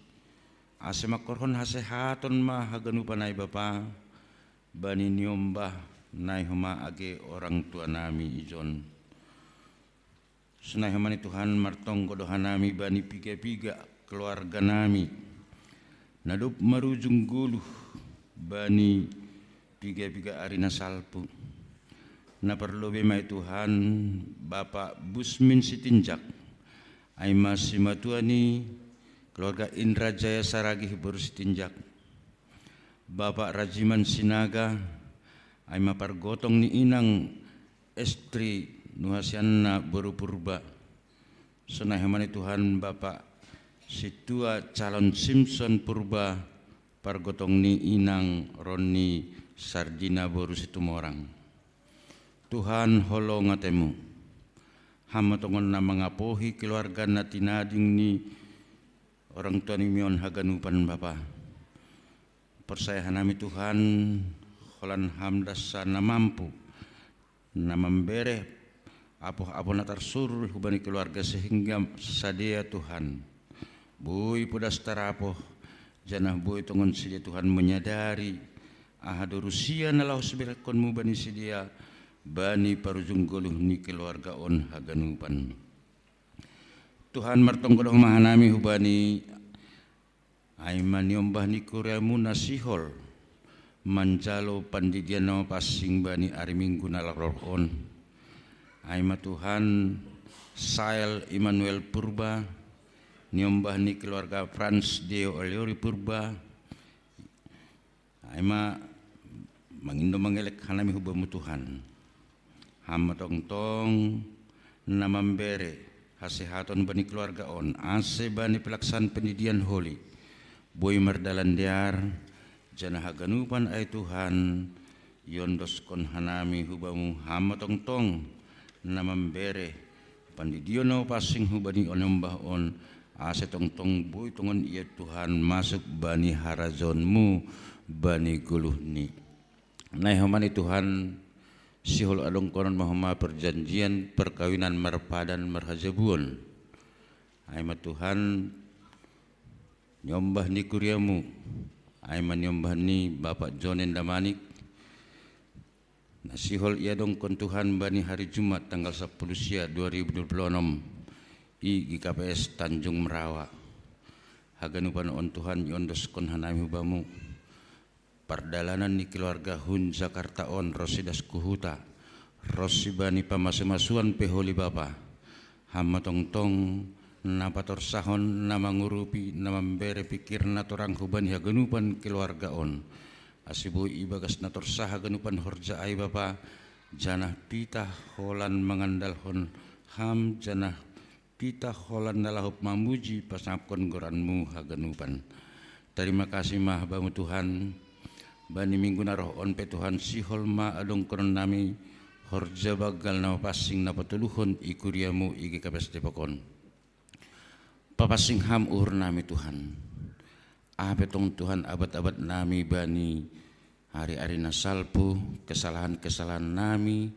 ase makorhon hasehaton mah haganupan ay bapa, bani niombah Naihoma age orang tua nami ijon. Sunaihomani Tuhan martong kodohan nami bani piga-piga keluarga nami, nadup marujung guluh bani piga-piga arina salpu. Na perlobe mai Tuhan Bapak Busmin Sitinjak, ay masimatuani keluarga Indra Jaya Saragih baru Sitinjak, Bapak Rajiman Sinaga, ay mapargotong ni inang estri nuhasianna baru purba. Sunahemani Tuhan Bapak Situa calon Simpson purba, pargotong ni inang Roni Sardina baru Situmorang. Tuhan holong atemu, hama tongon na mangapohi keluarga na tinading ni orang tua ni mion haganupan Bapa. Persayahan nami Tuhan, holan hamdasa na mampu, na membere apoh-apoh na tarsur hubani keluarga sehingga sadia Tuhan. Bui pudas tarapoh, janah bui tongon sidia Tuhan menyadari, ahadurusia nalau seberakonmu bani sidia, bani parujung goluh ni keluarga on haganupan. Tuhan martong kodoh mahanami hubani aiman niombah ni kuriamu nasihol manjalo pandidian nama pasing bani ari minggu nalarohon. Aima Tuhan Sael Immanuel Purba, niombah ni keluarga Frans Deo Oliori Purba, aima mangindo mangelek hanami hubamu Tuhan. Hama tong-tong namambere hasehaton bani keluarga on, ase bani pelaksanaan pendidikan holi, boy mardalan diar, jana haganupan ay Tuhan, yondos kon hanami hubamu. Hama tong-tong namambere pandidion na pasing hubani onombah on, ase tong-tong boy tongon iya Tuhan masuk bani harazonmu bani guluh ni. Naihomani Tuhan sihol adong konon mahoma perjanjian perkawinan merpadan merhajabuon. Aima Tuhan nyombah ni kuriamu, aima nyombah ni Bapak John Endamanik, nasihol ia dong kon Tuhan bani hari Jumat tanggal 10 sia 2026 i GKPS Tanjung Merawa. Haganupan on Tuhan yondos kon hanami hubamu. Pardalanan ni keluarga Hun Jakarta on Rosidas Kuhuta, Rosibani pamasumasuan peholi Bapa, hama tong-tong napator sahon nama ngurupi nama membere pikir natorang hubani haganupan keluarga on, asibu ibagas nator sah haganupan horja ai Bapa, janah pita holan mangandal hon ham janah pita holan nalahup mamuji pasapkon goranmu haganupan. Terima kasih mah bamu Tuhan. Bani minggu naroh on pe Tuhan sihol ma adong koron nami horja bagal nama pasing na patuluhon ikuriamu igi kapes depokon. Papasing ham uhur nami Tuhan. Ape tong Tuhan abad-abad nami bani hari-hari nasalpu kesalahan-kesalahan nami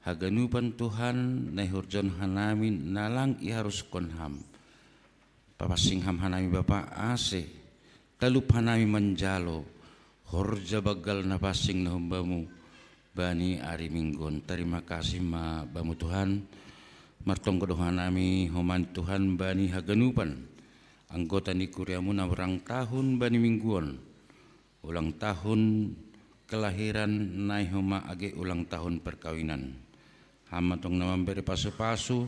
haganupan Tuhan nehurjon hanami nalang i harus kon ham. Papasing ham hanami Bapa ase talup hanami manjalo horja bagal na pasing na humbamu bani ari minggon. Terima kasih ma bamu Tuhan, martong kedohan nami homan Tuhan bani haganupan anggota ni kuriamu na ulang tahun bani mingguon, ulang tahun kelahiran nai homa age ulang tahun perkawinan. Hama tong namambere pasu-pasu,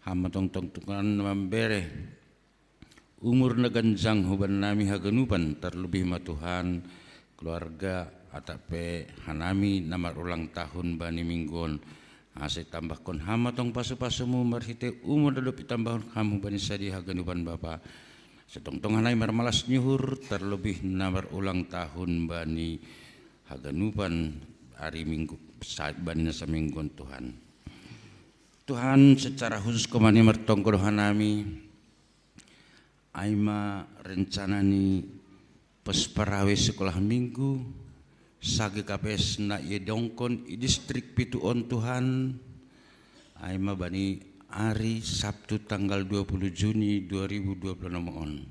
hama tong tukan namambere umur naganjang huban nami haganupan, terlebih ma Tuhan keluarga atape hanami nama ulang tahun bani minggon, ase tambah kon hama tong pasu-pasumu marhite umur dadup itambahon kamu bani sadi haganupan Bapa, Setongtong hanai marmalas nyuhur terlebih namar ulang tahun bani haganupan hari Minggu saat bani nasa mingguan Tuhan. Tuhan secara khusus kemani mertongkol hanami aima rencana ni pesparawe sekolah minggu sagi KPS na dongkon i distrik pituon Tuhan aima bani hari Sabtu tanggal 20 Juni 2026 on.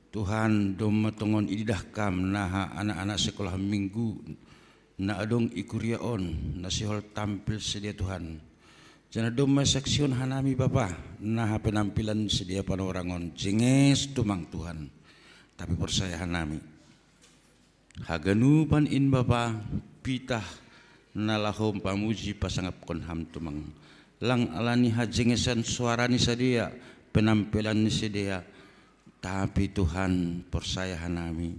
Tuhan dom tongon ididahkam naha anak-anak sekolah minggu na adong ikuria on na sihol tampil sedia Tuhan. Jana dom seksion hanami Bapa naha penampilan sedia panorangon jenges tumang Tuhan. Tapi persaya hanami haganupan in Bapa pitah nalahom pamuji pasangap konham tumang lang alani hajengesan suarani sadia penampilan ni sedia tapi Tuhan persaya hanami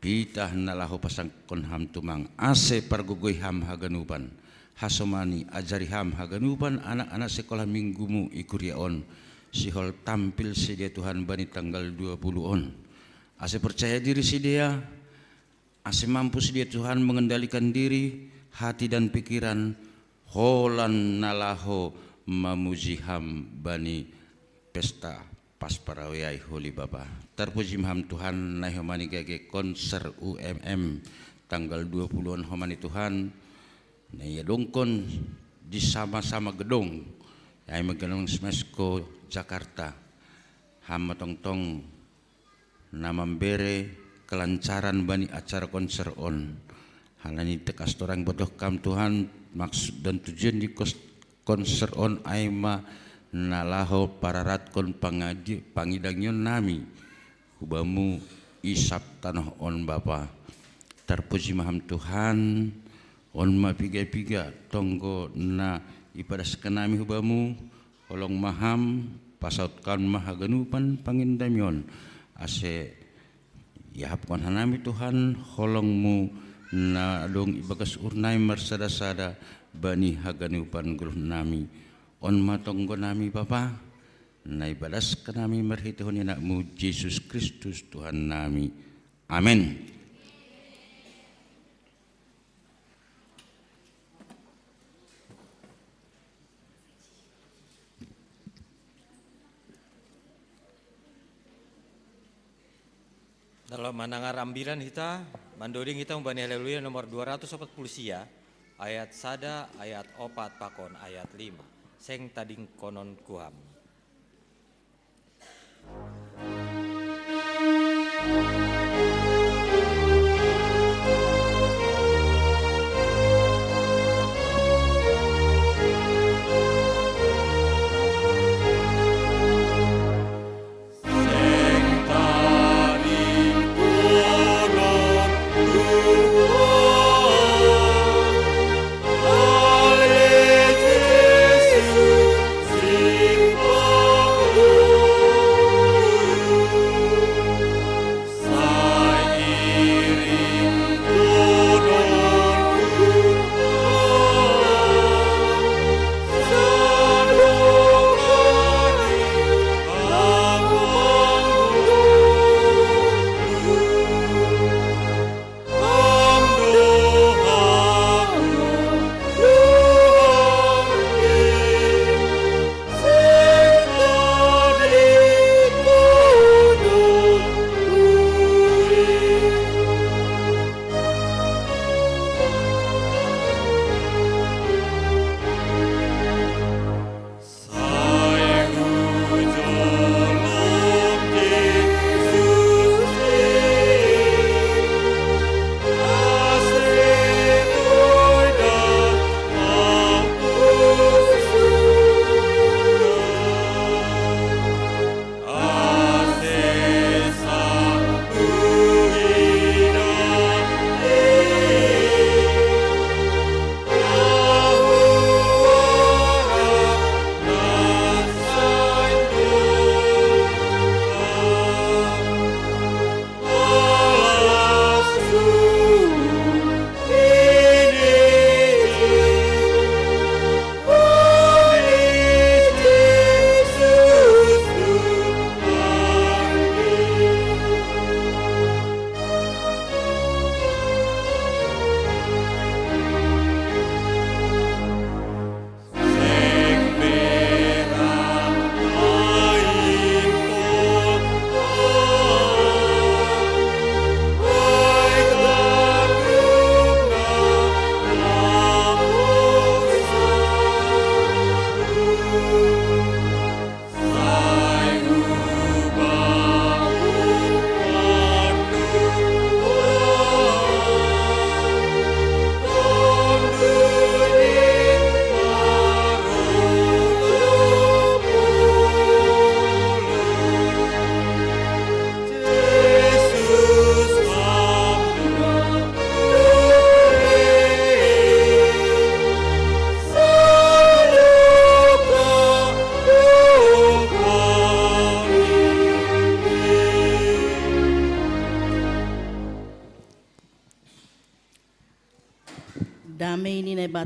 pitah nalaho pasang konham tumang ase pargugoy ham haganupan hasomani ajari ham haganupan anak-anak sekolah minggumu ikuriaon sihol tampil sedia Tuhan bani tanggal 20 on ase percaya diri sedia ase mampu sedia Tuhan mengendalikan diri, hati dan pikiran, holan nalaho mamuji ham bani pesta pasparawai holi Bapa. Terpuji ham Tuhan nahi homani gage konser UMM tanggal 20-an homani Tuhan. Nahi dongkon di sama-sama gedung. Yai megenong Smesko Jakarta. Ham tong-tong namambere kelancaran bani acara konser on halani tekas torang bodoh kam Tuhan maksud dan tujuan di konser on aima nalaho pararat kon pangidangyon nami hubamu isap tanah on Bapa terpuji maham Tuhan on ma piga-piga tonggo na ibadah sekenami hubamu holong maham pasautkan mahaganupan pangindamyon ase ya hapkon hanami Tuhan holongmu na dong ibagas urnai marsada-sada bani haganupan guluh nami on matonggo nami Bapa na ibadas kanami marhitihon inakmu Yesus Kristus Tuhan nami amin. Dalam manangar ambilan kita, mandoring kita membani haleluya nomor 240 sia, ayat sada, ayat 4 pakon, ayat 5. Seng tading konon kuham. Sa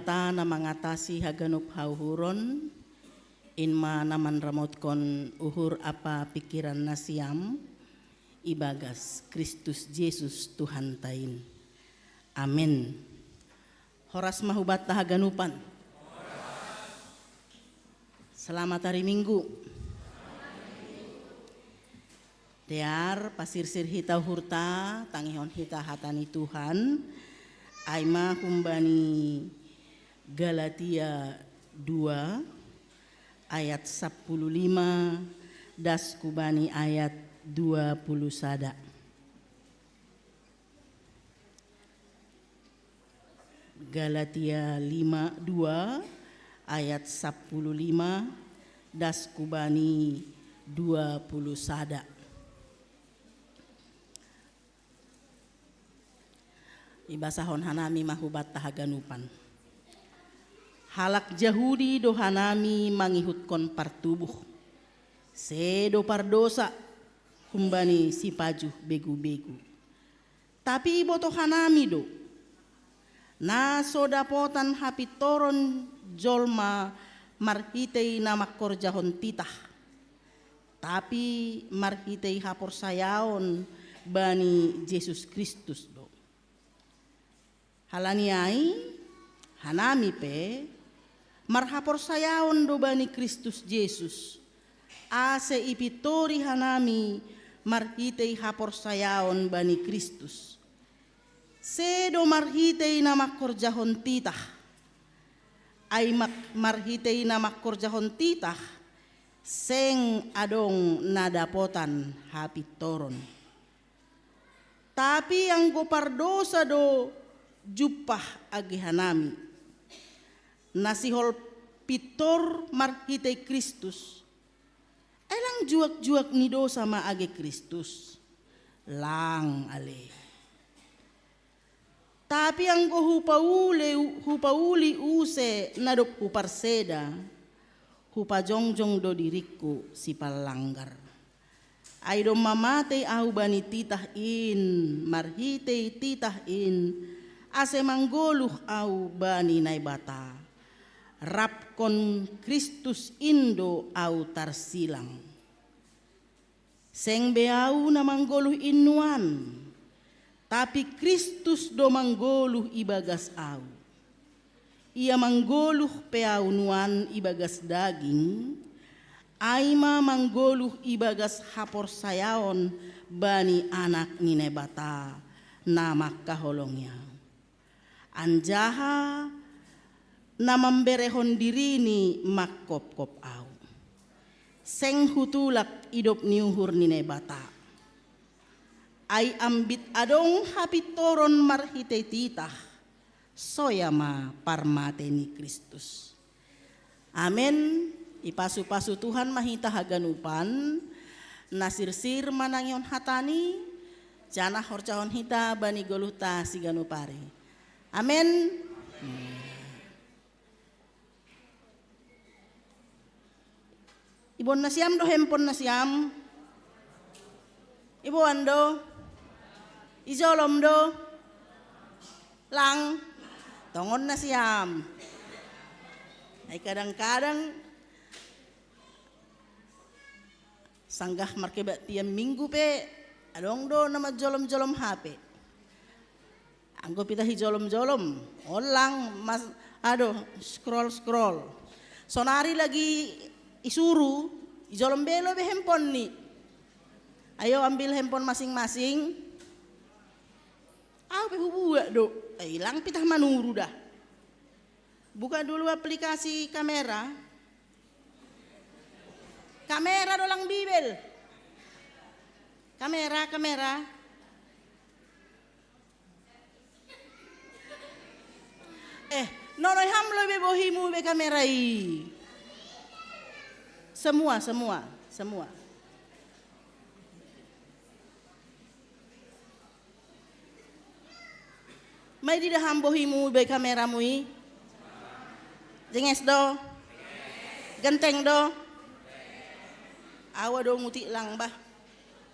Banta na mangatasi haganup hauhuron, inma naman ramotkon uhur apa pikiran nasiam, ibagas Kristus Yesus Tuhan tain. Amin. Horas mahubat haganupan. Selamat hari Minggu. Dear pasirsir hita hurta, tangihon hita hatani Tuhan, aima humbani Galatia 2 ayat 15 das kubani ayat 20 sada. Galatia 5:2 ayat 15 das kubani 20 sada. Ibasahon hanami mahubat tahaganupan. Halak Jahudi do hanami mangihutkon partubuh. Sedo pardosa humbani si pajuh begu-begu. Tapi iboto hanami do. Na sodapotan hapitoron jolma marhitei namak korjahon titah. Tapi marhitei hapor sayaon bani Yesus Kristus do. Halaniai hanami pe marhapor sayaon do bani Kristus Yesus. Ase ipitori hanami marhitei hapor sayaon bani Kristus. Sedo marhitei namak korjahon titah. Ay marhitei namak korjahon titah. Seng adong nadapotan hapitoron. Tapi ang gopardosa do jupah agi hanami. Nasihol pitor marhitei Kristus. Elang juak-juak nido sama agi Kristus. Lang ale. Tapi ang hupauli use nadop huparseda. Hupajongjong do diriku si palanggar. Ay do mamatay ahu bani titah in. Marhitei titah in. Ase manggoluh au bani naibata. Rapkon Kristus indo au tarsilang. Seng beau na manggoluh inuan. Tapi Kristus do manggoluh ibagas au. Ia manggoluh peau nuan ibagas daging. Aima manggoluh ibagas hapor sayaon bani anak ni naibata. Nama kaholongnya. Anjaha na mamberehon diri ni makkop-kop au. Seng hutulak idop niuhur ni nebata. Ay ambit adong hapitoron marhitei titah. Soyama parmate ni Kristus. Amen. Ipasu-pasu Tuhan mahita haganupan. Nasirsir manangyon hatani. Jana horcahon hita bani goluta siganupari. Amen. Ibon nasiam do hempon nasiam. Ibu ando. Izolom do. Lang. Tongon nasiam. Ay kadang-kadang sanggah markebat tiap minggu pe. Adong do nama jolom-jolom HP. Anggo pita hijolom-jolom, olang mas, scroll. Sonari lagi isuru, ijolom belo be handphone ni. Ayo ambil handphone masing-masing. Be hubua do, hilang pitah manuru dah. Buka dulu aplikasi kamera. Kamera dolang bibel. Kamera. Nonoy hamlo be bohimu be kamerai. Semua. May di daham bohimu be kameramu i. Jenges do. Genteng do. Awa do nguti lang bah.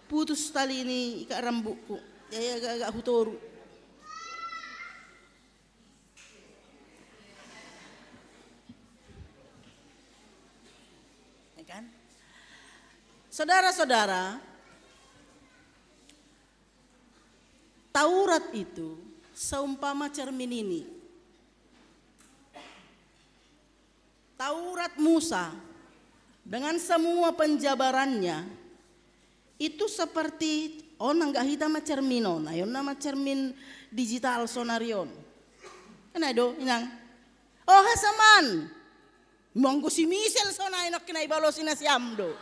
Putus tali ini ika rambutku. Jaya agak hutoru. kan? Saudara-saudara, Taurat itu seumpama cermin ini. Taurat Musa dengan semua penjabarannya itu seperti nggak hitam cermin ayon nama cermin digital sonarion. Kenapa do inang? Oh hasaman, monggo si misel sona enak kena ibalosin si amdo.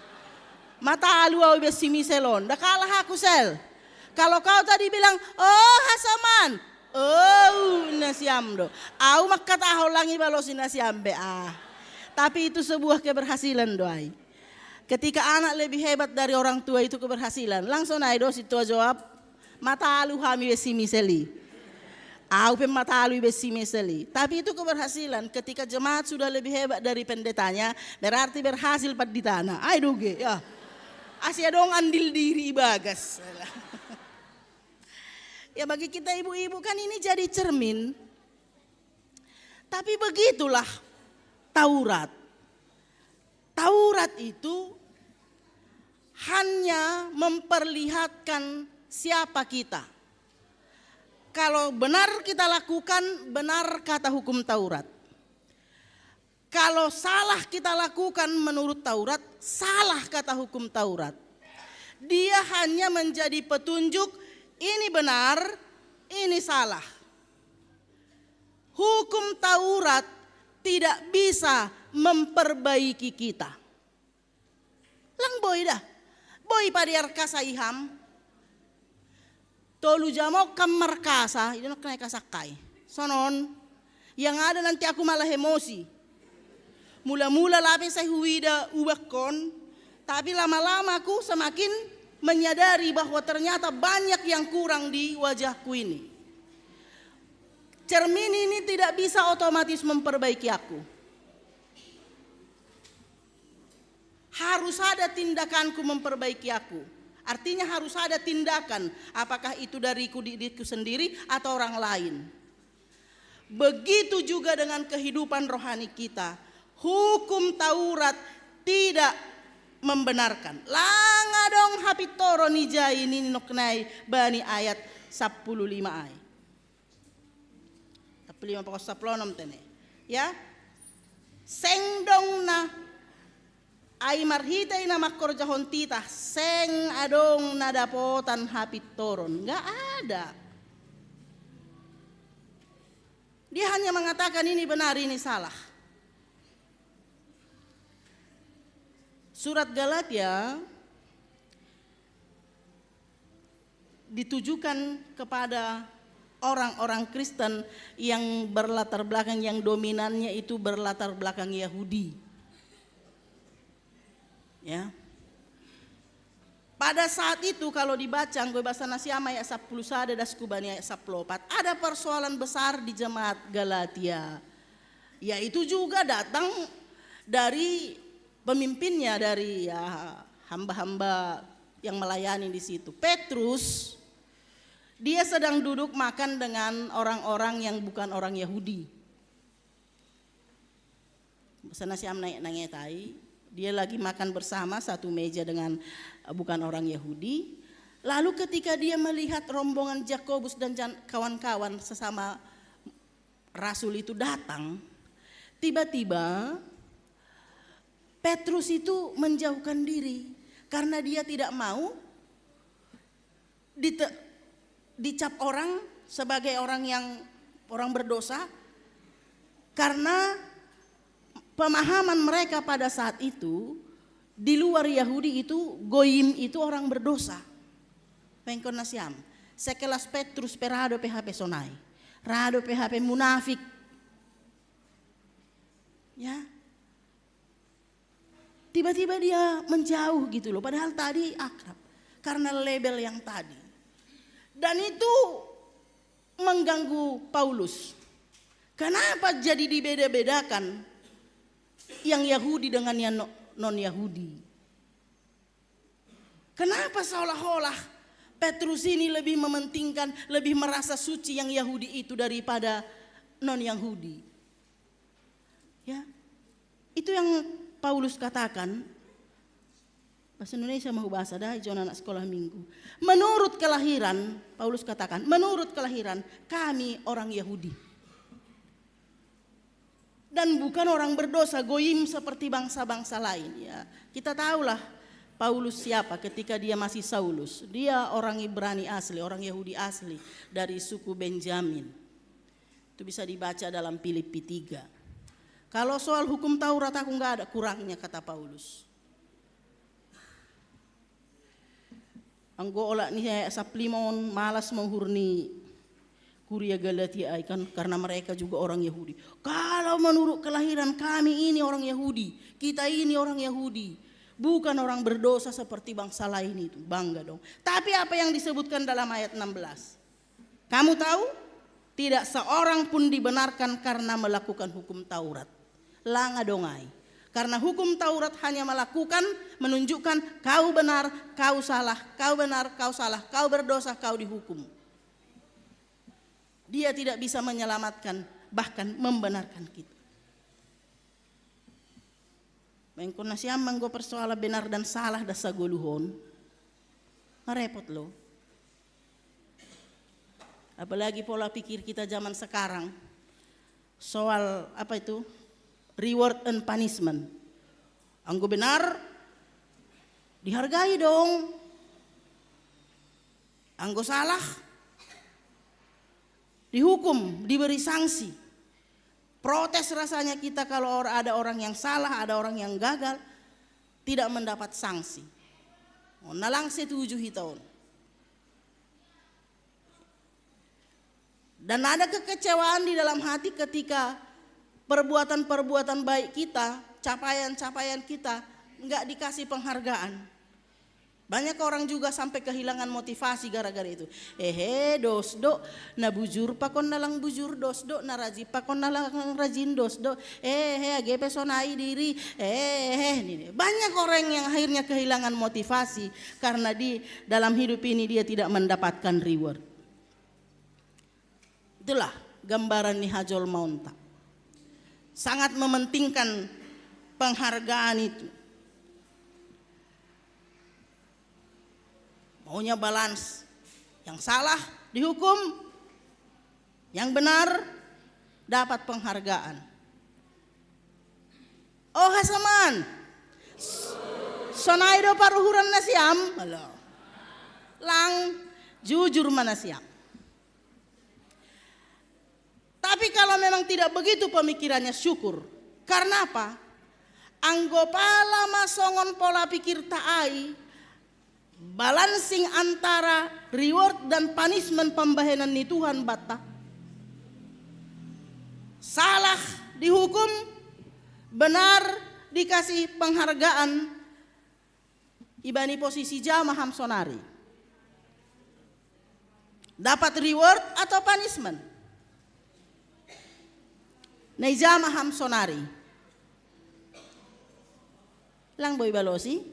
Mata alu au be si miselon, dah kalah aku sel. Kalau kau tadi bilang, oh hasaman, oh nasi amdo, au makat ahol langi balosin nasi ambe Tapi itu sebuah keberhasilan doai. Ketika anak lebih hebat dari orang tua itu keberhasilan. Langsung naik dosi tua jawab, mata alu hami besi miseli. Au pem mata alu besi miseli. Tapi itu keberhasilan. Ketika jemaat sudah lebih hebat dari pendetanya, berarti berhasil pad di tanah. Ay duge, ya. Asia dong andil diri bagas. Ya bagi kita ibu-ibu kan ini jadi cermin. Tapi begitulah Taurat. Taurat itu hanya memperlihatkan siapa kita. Kalau benar kita lakukan, benar kata hukum Taurat. Kalau salah kita lakukan menurut Taurat, salah kata hukum Taurat. Dia hanya menjadi petunjuk, ini benar, ini salah. Hukum Taurat tidak bisa memperbaiki kita. Lang boy dah. Boy padiar kasa iham. Tolu jamok kamar kasa, itu nak naik kasakai. Sonon, yang ada nanti aku malah emosi. Mula-mula lapis saya huida ubakon, tapi lama-lama aku semakin menyadari bahwa ternyata banyak yang kurang di wajahku ini. Cermin ini tidak bisa otomatis memperbaiki aku. Harus ada tindakanku memperbaiki aku. Artinya harus ada tindakan. Apakah itu dariku diriku sendiri atau orang lain. Begitu juga dengan kehidupan rohani kita. Hukum Taurat tidak membenarkan. Langa dong hapitoro nijai ini noknai bani ayat 15 ayat. 5 pokok 16 tene. Ya. Sengdong na ay marhitay na makorjahon tita seng adong nadapotan hapitoron. Enggak ada. Dia hanya mengatakan ini benar, ini salah. Surat Galatia ditujukan kepada orang-orang Kristen yang berlatar belakang, yang dominannya itu berlatar belakang Yahudi. Ya. Pada saat itu kalau dibaca gue bahasa Nasiama ayat 10 sada das kubani ayat 14, ada persoalan besar di jemaat Galatia. Yaitu juga datang dari pemimpinnya, dari hamba-hamba yang melayani di situ. Petrus, dia sedang duduk makan dengan orang-orang yang bukan orang Yahudi. Sana siam nangetai, dia lagi makan bersama satu meja dengan bukan orang Yahudi. Lalu ketika dia melihat rombongan Yakobus dan kawan-kawan sesama rasul itu datang, tiba-tiba Petrus itu menjauhkan diri karena dia tidak mau dicap orang sebagai orang berdosa, karena pemahaman mereka pada saat itu di luar Yahudi itu goyim itu orang berdosa. Pengkon nasiam sekelas Petrus perado PHP sonai, rado PHP munafik, ya. Tiba-tiba dia menjauh gitu loh, padahal tadi akrab karena label yang tadi. Dan itu mengganggu Paulus. Kenapa jadi dibeda-bedakan yang Yahudi dengan yang non-Yahudi? Kenapa seolah-olah Petrus ini lebih mementingkan, lebih merasa suci yang Yahudi itu daripada non-Yahudi? Ya, itu yang Paulus katakan, Bahasa Indonesia mau bahasa dah John anak sekolah minggu. Menurut kelahiran, Paulus katakan, menurut kelahiran kami orang Yahudi. Dan bukan orang berdosa, goyim seperti bangsa-bangsa lain. Ya, kita tahulah Paulus siapa ketika dia masih Saulus. Dia orang Ibrani asli, orang Yahudi asli dari suku Benjamin. Itu bisa dibaca dalam Filipi 3. Kalau soal hukum Taurat aku nggak ada kurangnya, kata Paulus. Anggo olah ni saplimon malas menghurni kuria Galatia kan karena mereka juga orang Yahudi. Kalau menurut kelahiran kami ini orang Yahudi, kita ini orang Yahudi, bukan orang berdosa seperti bangsa lain itu, bangga dong. Tapi apa yang disebutkan dalam ayat 16? Kamu tahu? Tidak seorang pun dibenarkan karena melakukan hukum Taurat. Langa dongai. Karena hukum Taurat hanya melakukan, menunjukkan kau benar, kau salah, kau benar, kau salah, kau berdosa, kau dihukum. Dia tidak bisa menyelamatkan, bahkan membenarkan kita. Mengkon nasiam manggo persoalan benar dan salah dasa goluhon. Repot loh. Apalagi pola pikir kita zaman sekarang. Soal apa itu? Reward and punishment. Anggo benar dihargai dong. Anggo salah dihukum, diberi sanksi. Protes rasanya kita kalau ada orang yang salah, ada orang yang gagal, tidak mendapat sanksi. Nalang 7 tahun. Dan ada kekecewaan di dalam hati ketika perbuatan-perbuatan baik kita, capaian-capaian kita enggak dikasih penghargaan. Banyak orang juga sampai kehilangan motivasi gara-gara itu. Dosdo na bujur pakon nalang bujur dosdo na raji pakon nalang rajin dosdo. Age pesonai diri. Banyak orang yang akhirnya kehilangan motivasi karena di dalam hidup ini dia tidak mendapatkan reward. Itulah gambaran Nihajol Maunta. Sangat mementingkan penghargaan itu. Maunya balance. Yang salah dihukum, yang benar dapat penghargaan. Oh hasaman, sonaido paruhuran nasiam, lang jujur mana siam. Tapi kalau memang tidak begitu pemikirannya, syukur. Karena apa? Anggopala masongon pola pikir taai, balancing antara reward dan punishment pembahanan ni Tuhan bata. Salah dihukum, benar dikasih penghargaan. Ibani posisi jamaham sonari. Dapat reward atau punishment? Naijamaham sonari. Lang boy balosi.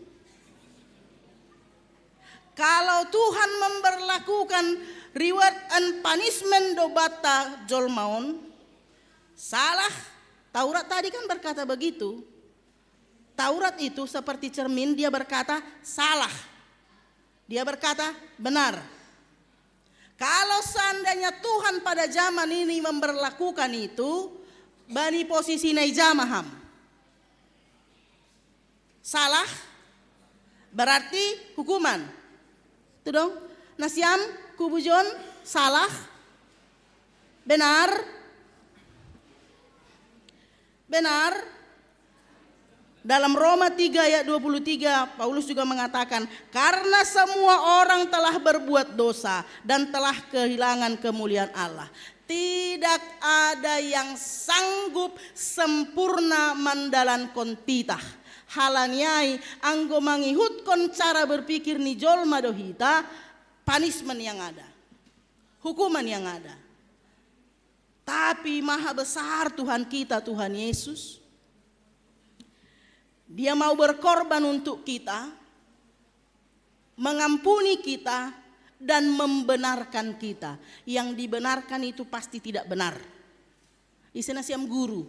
Kalau Tuhan memberlakukan reward and punishment do bata jolmaon, salah. Taurat tadi kan berkata begitu. Taurat itu seperti cermin, dia berkata salah. Dia berkata benar. Kalau seandainya Tuhan pada zaman ini memberlakukan itu, bani posisi naijamaham salah, berarti hukuman. Itu dong. Nasiam kubujon salah, benar. Benar. Dalam Roma 3 ayat 23 Paulus juga mengatakan, karena semua orang telah berbuat dosa dan telah kehilangan kemuliaan Allah. Tidak ada yang sanggup sempurna mandalan kontitah. Halanyai anggo mangihutkan cara berpikir ni jolma dohita, punishment yang ada, hukuman yang ada. Tapi maha besar Tuhan kita, Tuhan Yesus. Dia mau berkorban untuk kita, mengampuni kita, dan membenarkan kita. Yang dibenarkan itu pasti tidak benar. Isenasiam guru.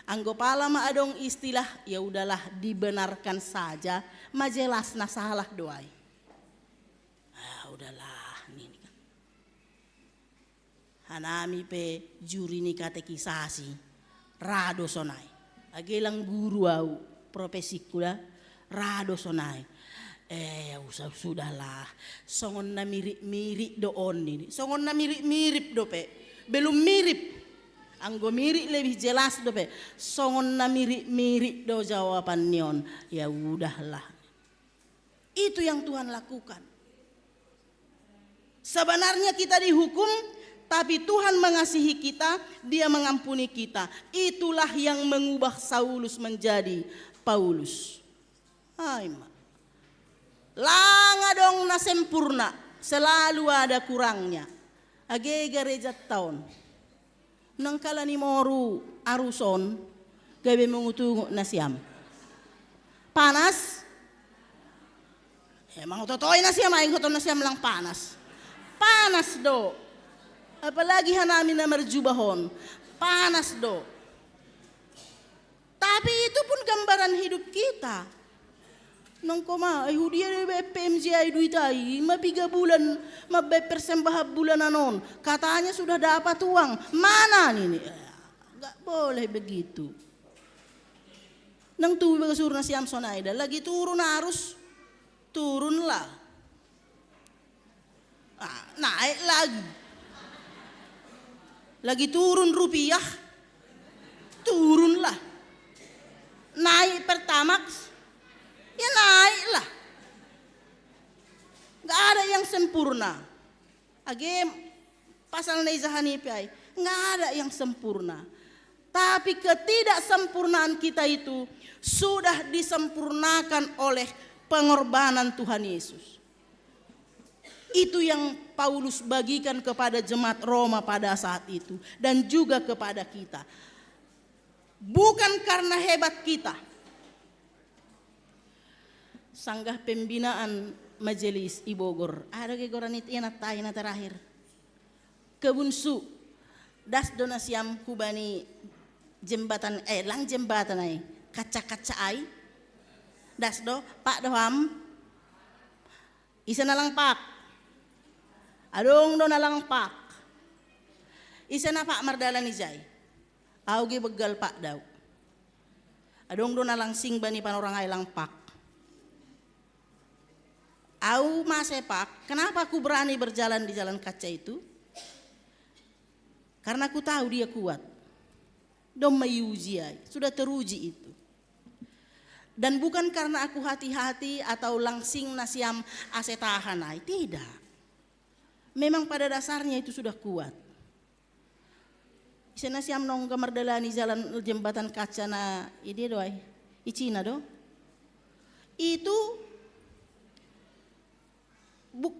Anggapala ma adong istilah, ya udahlah dibenarkan saja, majelas na salah doai. Udahlah ini kan. Hanami pe juri ni katekisasi, rado sonai. Agelang guru au profesiku dah, rado sonai. Sudahlah, songon na mirip doon ini, songon na mirip dope, belum mirip. Anggo mirip lebih jelas dope, songon na mirip do jawaban nion. Ya udahlah, itu yang Tuhan lakukan. Sebenarnya kita dihukum, tapi Tuhan mengasihi kita, Dia mengampuni kita. Itulah yang mengubah Saulus menjadi Paulus. Langa dong na sempurna, selalu ada kurangnya. Age gereja tahun. Nang kala ni moru aruson, gabe mengutungo na siyam. Panas? Emang totoy na siyam, aing koton na siyam lang panas. Panas do. Apalagi hanami na merjubahon. Panas do. Tapi itu pun gambaran hidup kita. Nang koma, ay hudia de PMJ duitai, 3 bulan, persembah bulan anon. Katanya sudah dapat uang. Mana ini? Enggak boleh begitu. Nang tuwi baga surna siam sonaida, lagi turun arus, turunlah. Naik lagi. Lagi turun rupiah, turunlah. Naik Pertamax, ya naiklah. Gak ada yang sempurna. Age pasal neizahani piai, gak ada yang sempurna. Tapi ketidaksempurnaan kita itu sudah disempurnakan oleh pengorbanan Tuhan Yesus. Itu yang Paulus bagikan kepada jemaat Roma pada saat itu dan juga kepada kita. Bukan karena hebat kita. Sanggah pembinaan majelis Ibogor. Ada kegoran itu yang natayana terakhir. Kebunsu. Das donasiam kubani jembatan lang jembatan ay kaca-kaca ay. Das do Pak Doham. Isa na lang Pak. Adong do na lang Pak. Isa na Pak Mardala ni Jai. Auge begal Pak daw. Adong do na lang sing bani panorangay lang Pak. Au masepak, kenapa aku berani berjalan di jalan kaca itu? Karena aku tahu dia kuat. Dom mayujiai, sudah teruji itu. Dan bukan karena aku hati-hati atau langsing nasiam asetahanai, tidak. Memang pada dasarnya itu sudah kuat. Isena siam nong kamardalani jalan jembatan kaca na ide doai, icina do. Itu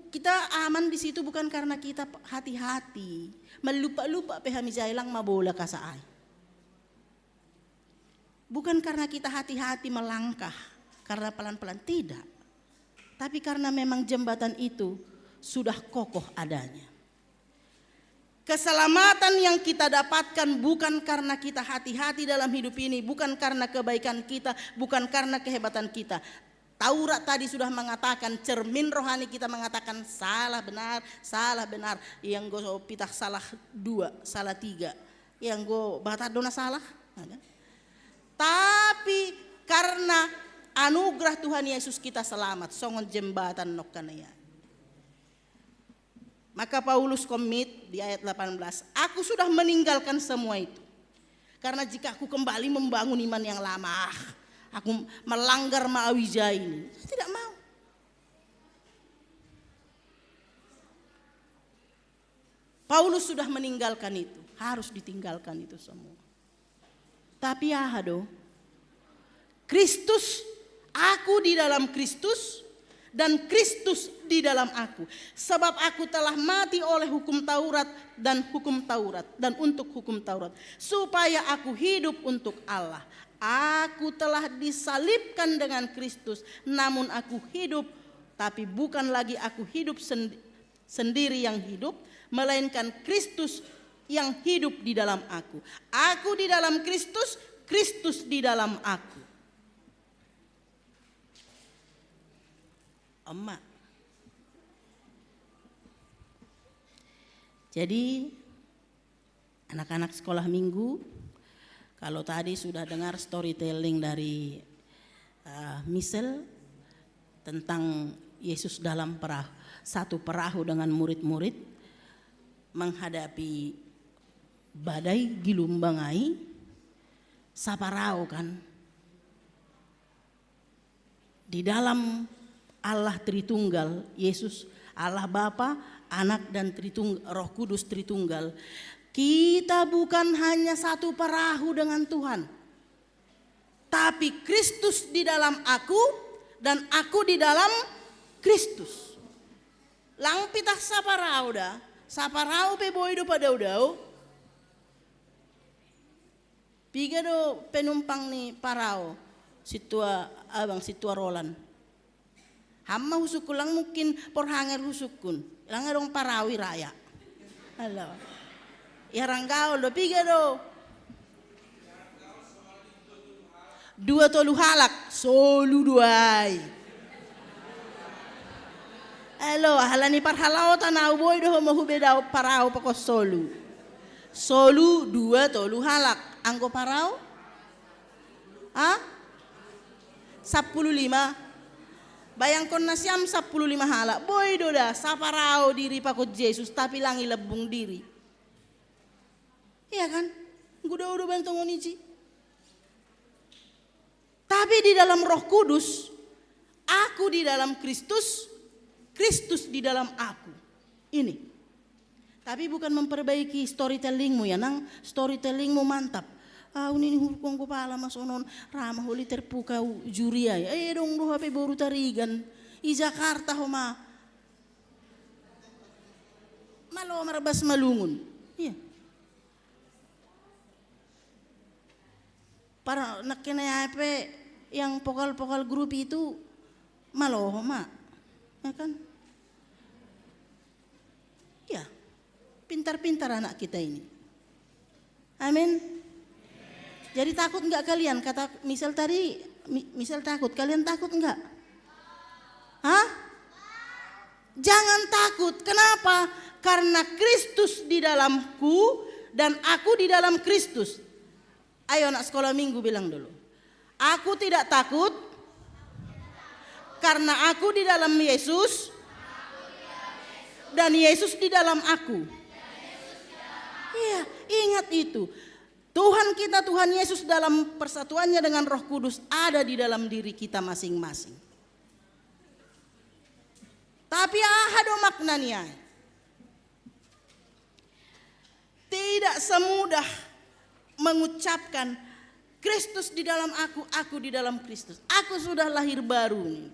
kita aman di situ bukan karena kita hati-hati, melupa-lupa pehami jailang mabola kasaai. Bukan karena kita hati-hati melangkah, karena pelan-pelan tidak. Tapi karena memang jembatan itu sudah kokoh adanya. Keselamatan yang kita dapatkan bukan karena kita hati-hati dalam hidup ini, bukan karena kebaikan kita, bukan karena kehebatan kita. Taurat tadi sudah mengatakan, cermin rohani kita mengatakan salah benar, yang go pitah salah 2, salah 3, yang go batadona salah. Tapi karena anugerah Tuhan Yesus kita selamat, songon jembatan nokkanaya. Maka Paulus komit di ayat 18, aku sudah meninggalkan semua itu. Karena jika aku kembali membangun iman yang lama, aku melanggar ma'awija ini. Saya tidak mau. Paulus sudah meninggalkan itu. Harus ditinggalkan itu semua. Tapi Kristus, aku di dalam Kristus dan Kristus di dalam aku. Sebab aku telah mati oleh hukum Taurat dan untuk hukum Taurat. Supaya aku hidup untuk Allah. Aku telah disalibkan dengan Kristus, namun aku hidup, tapi bukan lagi aku hidup sendiri yang hidup, melainkan Kristus yang hidup di dalam aku. Aku di dalam Kristus, Kristus di dalam aku. Emak. Jadi anak-anak sekolah minggu, kalau tadi sudah dengar storytelling dari Michelle tentang Yesus dalam satu perahu dengan murid-murid menghadapi badai gilumbangai, saparau kan. Di dalam Allah Tritunggal, Yesus, Allah Bapa, Anak dan Roh Kudus Tritunggal. Kita bukan hanya satu perahu dengan Tuhan, tapi Kristus di dalam aku dan aku di dalam Kristus. Lang pitah saparau pe boy do padau-dau. Piga do penumpang ni parao, situa Roland. Hamma husuk lang mungkin porhanger husukun. Lang erong parawi raya. Halo. Yaranggaol do piga do. 2 tolu halak, solu duai. Halo, halani parhalao tanau boy do mo hubeda parao pokos solu. Solu 2 tolu halak. Anggo parao? 15. Bayangkon na siyam 15 hala. Boy do da, saparao diri pakot Yesus tapi langi lebung diri. Iya kan? Gudo-udo bentong onici. Tapi di dalam Roh Kudus, aku di dalam Kristus, Kristus di dalam aku. Ini. Tapi bukan memperbaiki storytellingmu ya, nang storytellingmu mantap. Ini hukong ko pala masonon ramah huli terpukau juria ya. Dong do hape boru tarigan i Jakarta homa. Malo marabas malungun. Iya. Para nakina hape yang pokal-pokal grup itu malo homa. Ya kan? Ya. Pintar-pintar anak kita ini. Amin. Jadi takut enggak kalian? Kata misal tadi, misal takut. Kalian takut enggak? Jangan takut. Kenapa? Karena Kristus di dalamku dan aku di dalam Kristus. Ayo anak sekolah minggu bilang dulu. Aku tidak takut karena aku di dalam Yesus dan Yesus di dalam aku. Iya, ingat itu. Tuhan kita, Tuhan Yesus dalam persatuannya dengan Roh Kudus ada di dalam diri kita masing-masing. Tapi ada maknanya. Tidak semudah mengucapkan Kristus di dalam aku di dalam Kristus. Aku sudah lahir baru nih.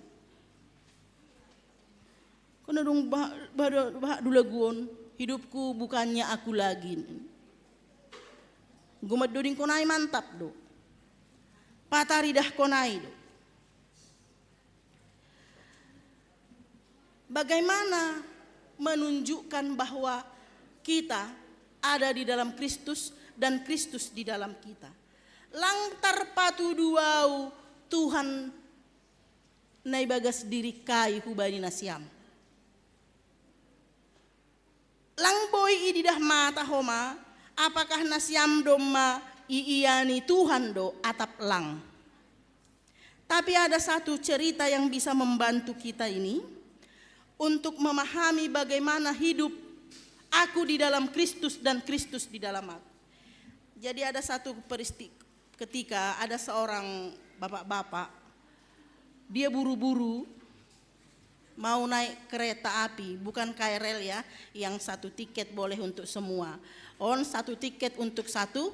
Kena dong dulaguon, hidupku bukannya aku lagi nih. Gumaduding konai mantap do. Pataridah konai do. Bagaimana menunjukkan bahwa kita ada di dalam Kristus dan Kristus di dalam kita. Langtar patu duau Tuhan naibagas diri kai hubani nasiam. Lang boy ididah mata homa. Apakah nasiam doma iiyani Tuhan do atap lang. Tapi ada satu cerita yang bisa membantu kita ini untuk memahami bagaimana hidup aku di dalam Kristus dan Kristus di dalam aku. Jadi ada satu peristiwa ketika ada seorang bapak-bapak, dia buru-buru mau naik kereta api, bukan KRL ya, yang satu tiket boleh untuk semua. Satu tiket untuk satu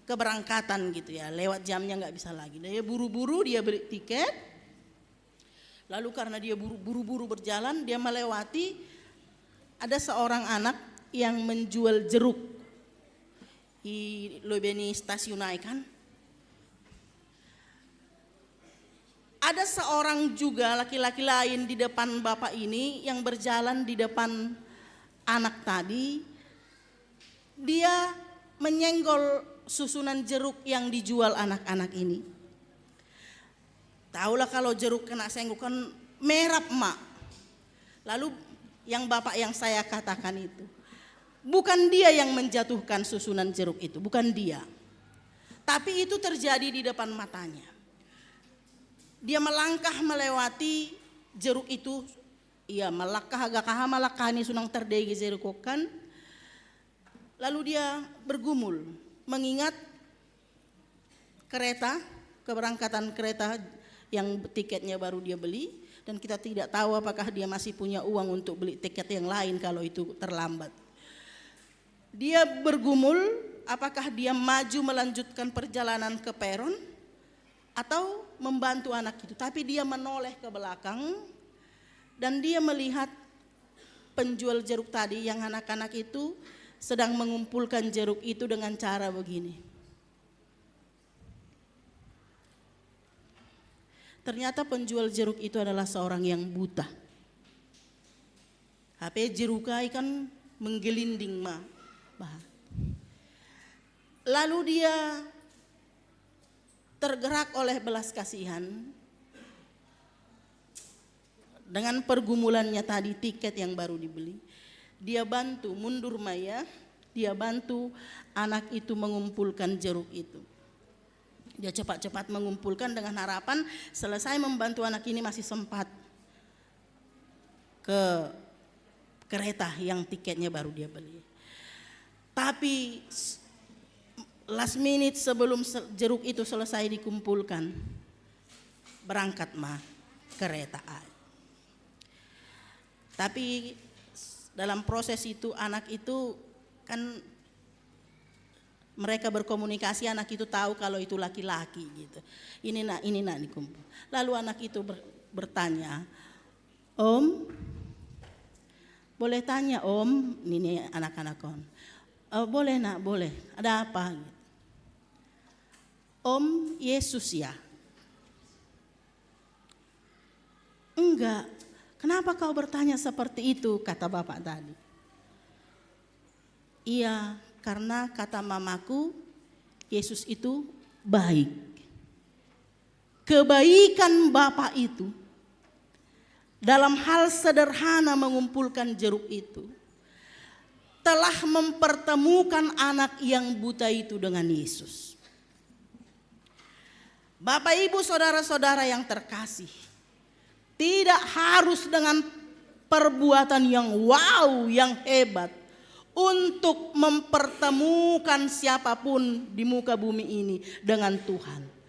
keberangkatan gitu ya, lewat jamnya nggak bisa lagi. Dia buru-buru dia beli tiket, lalu karena dia buru-buru berjalan, dia melewati ada seorang anak yang menjual jeruk di Lobeni stasiun kan. Ada seorang juga laki-laki lain di depan bapak ini yang berjalan di depan anak tadi. Dia menyenggol susunan jeruk yang dijual anak-anak ini. Taulah kalau jeruk kena senggol kan merah, Mak. Lalu yang Bapak yang saya katakan itu, bukan dia yang menjatuhkan susunan jeruk itu, bukan dia. Tapi itu terjadi di depan matanya. Dia melangkah melewati jeruk itu, ia melangkah ini sunang terdegi jerukokan. Lalu dia bergumul mengingat keberangkatan kereta yang tiketnya baru dia beli, dan kita tidak tahu apakah dia masih punya uang untuk beli tiket yang lain kalau itu terlambat. Dia bergumul apakah dia maju melanjutkan perjalanan ke peron atau membantu anak itu. Tapi dia menoleh ke belakang dan dia melihat penjual jeruk tadi yang anak-anak itu sedang mengumpulkan jeruk itu dengan cara begini. Ternyata penjual jeruk itu adalah seorang yang buta. HP jerukai kan menggelinding mah. Lalu dia tergerak oleh belas kasihan dengan pergumulannya tadi, tiket yang baru dibeli. Dia bantu mundur Maya, dia bantu anak itu mengumpulkan jeruk itu. Dia cepat-cepat mengumpulkan dengan harapan selesai membantu anak ini masih sempat ke kereta yang tiketnya baru dia beli. Tapi last minute sebelum jeruk itu selesai dikumpulkan, berangkat mah kereta api. Tapi dalam proses itu anak itu kan mereka berkomunikasi, anak itu tahu kalau itu laki-laki gitu. Ini nak dikumpul. Lalu anak itu bertanya, Om, boleh tanya Om, ini anak-anak kon. Boleh nak, boleh. Ada apa? Gitu. Om, Yesus ya? Enggak. Kenapa kau bertanya seperti itu, kata bapak tadi. Iya, karena kata mamaku, Yesus itu baik. Kebaikan bapak itu dalam hal sederhana mengumpulkan jeruk itu telah mempertemukan anak yang buta itu dengan Yesus. Bapak, Ibu, saudara-saudara yang terkasih, tidak harus dengan perbuatan yang wow, yang hebat untuk mempertemukan siapapun di muka bumi ini dengan Tuhan.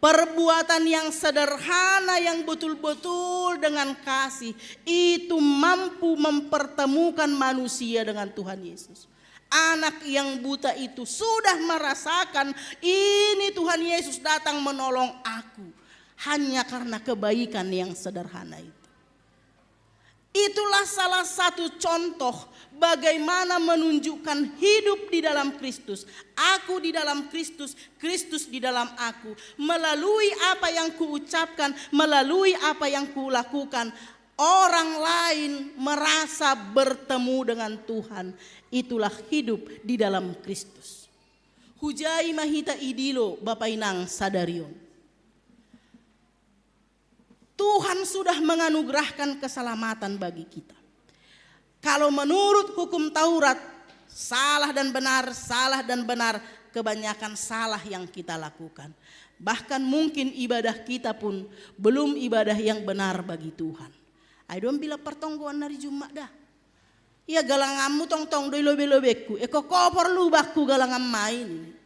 Perbuatan yang sederhana yang betul-betul dengan kasih itu mampu mempertemukan manusia dengan Tuhan Yesus. Anak yang buta itu sudah merasakan ini Tuhan Yesus datang menolong aku. Hanya karena kebaikan yang sederhana itu. Itulah salah satu contoh bagaimana menunjukkan hidup di dalam Kristus. Aku di dalam Kristus, Kristus di dalam aku. Melalui apa yang kuucapkan, melalui apa yang kulakukan, orang lain merasa bertemu dengan Tuhan. Itulah hidup di dalam Kristus. Hujai mahita idilo Bapak Inang sadarion. Tuhan sudah menganugerahkan keselamatan bagi kita. Kalau menurut hukum Taurat, salah dan benar, kebanyakan salah yang kita lakukan. Bahkan mungkin ibadah kita pun belum ibadah yang benar bagi Tuhan. Ayo bila pertonggoan hari Jumat dah. Ya galanganmu tong doi lobe-lobeku. Eko kopor lubakku galangan main.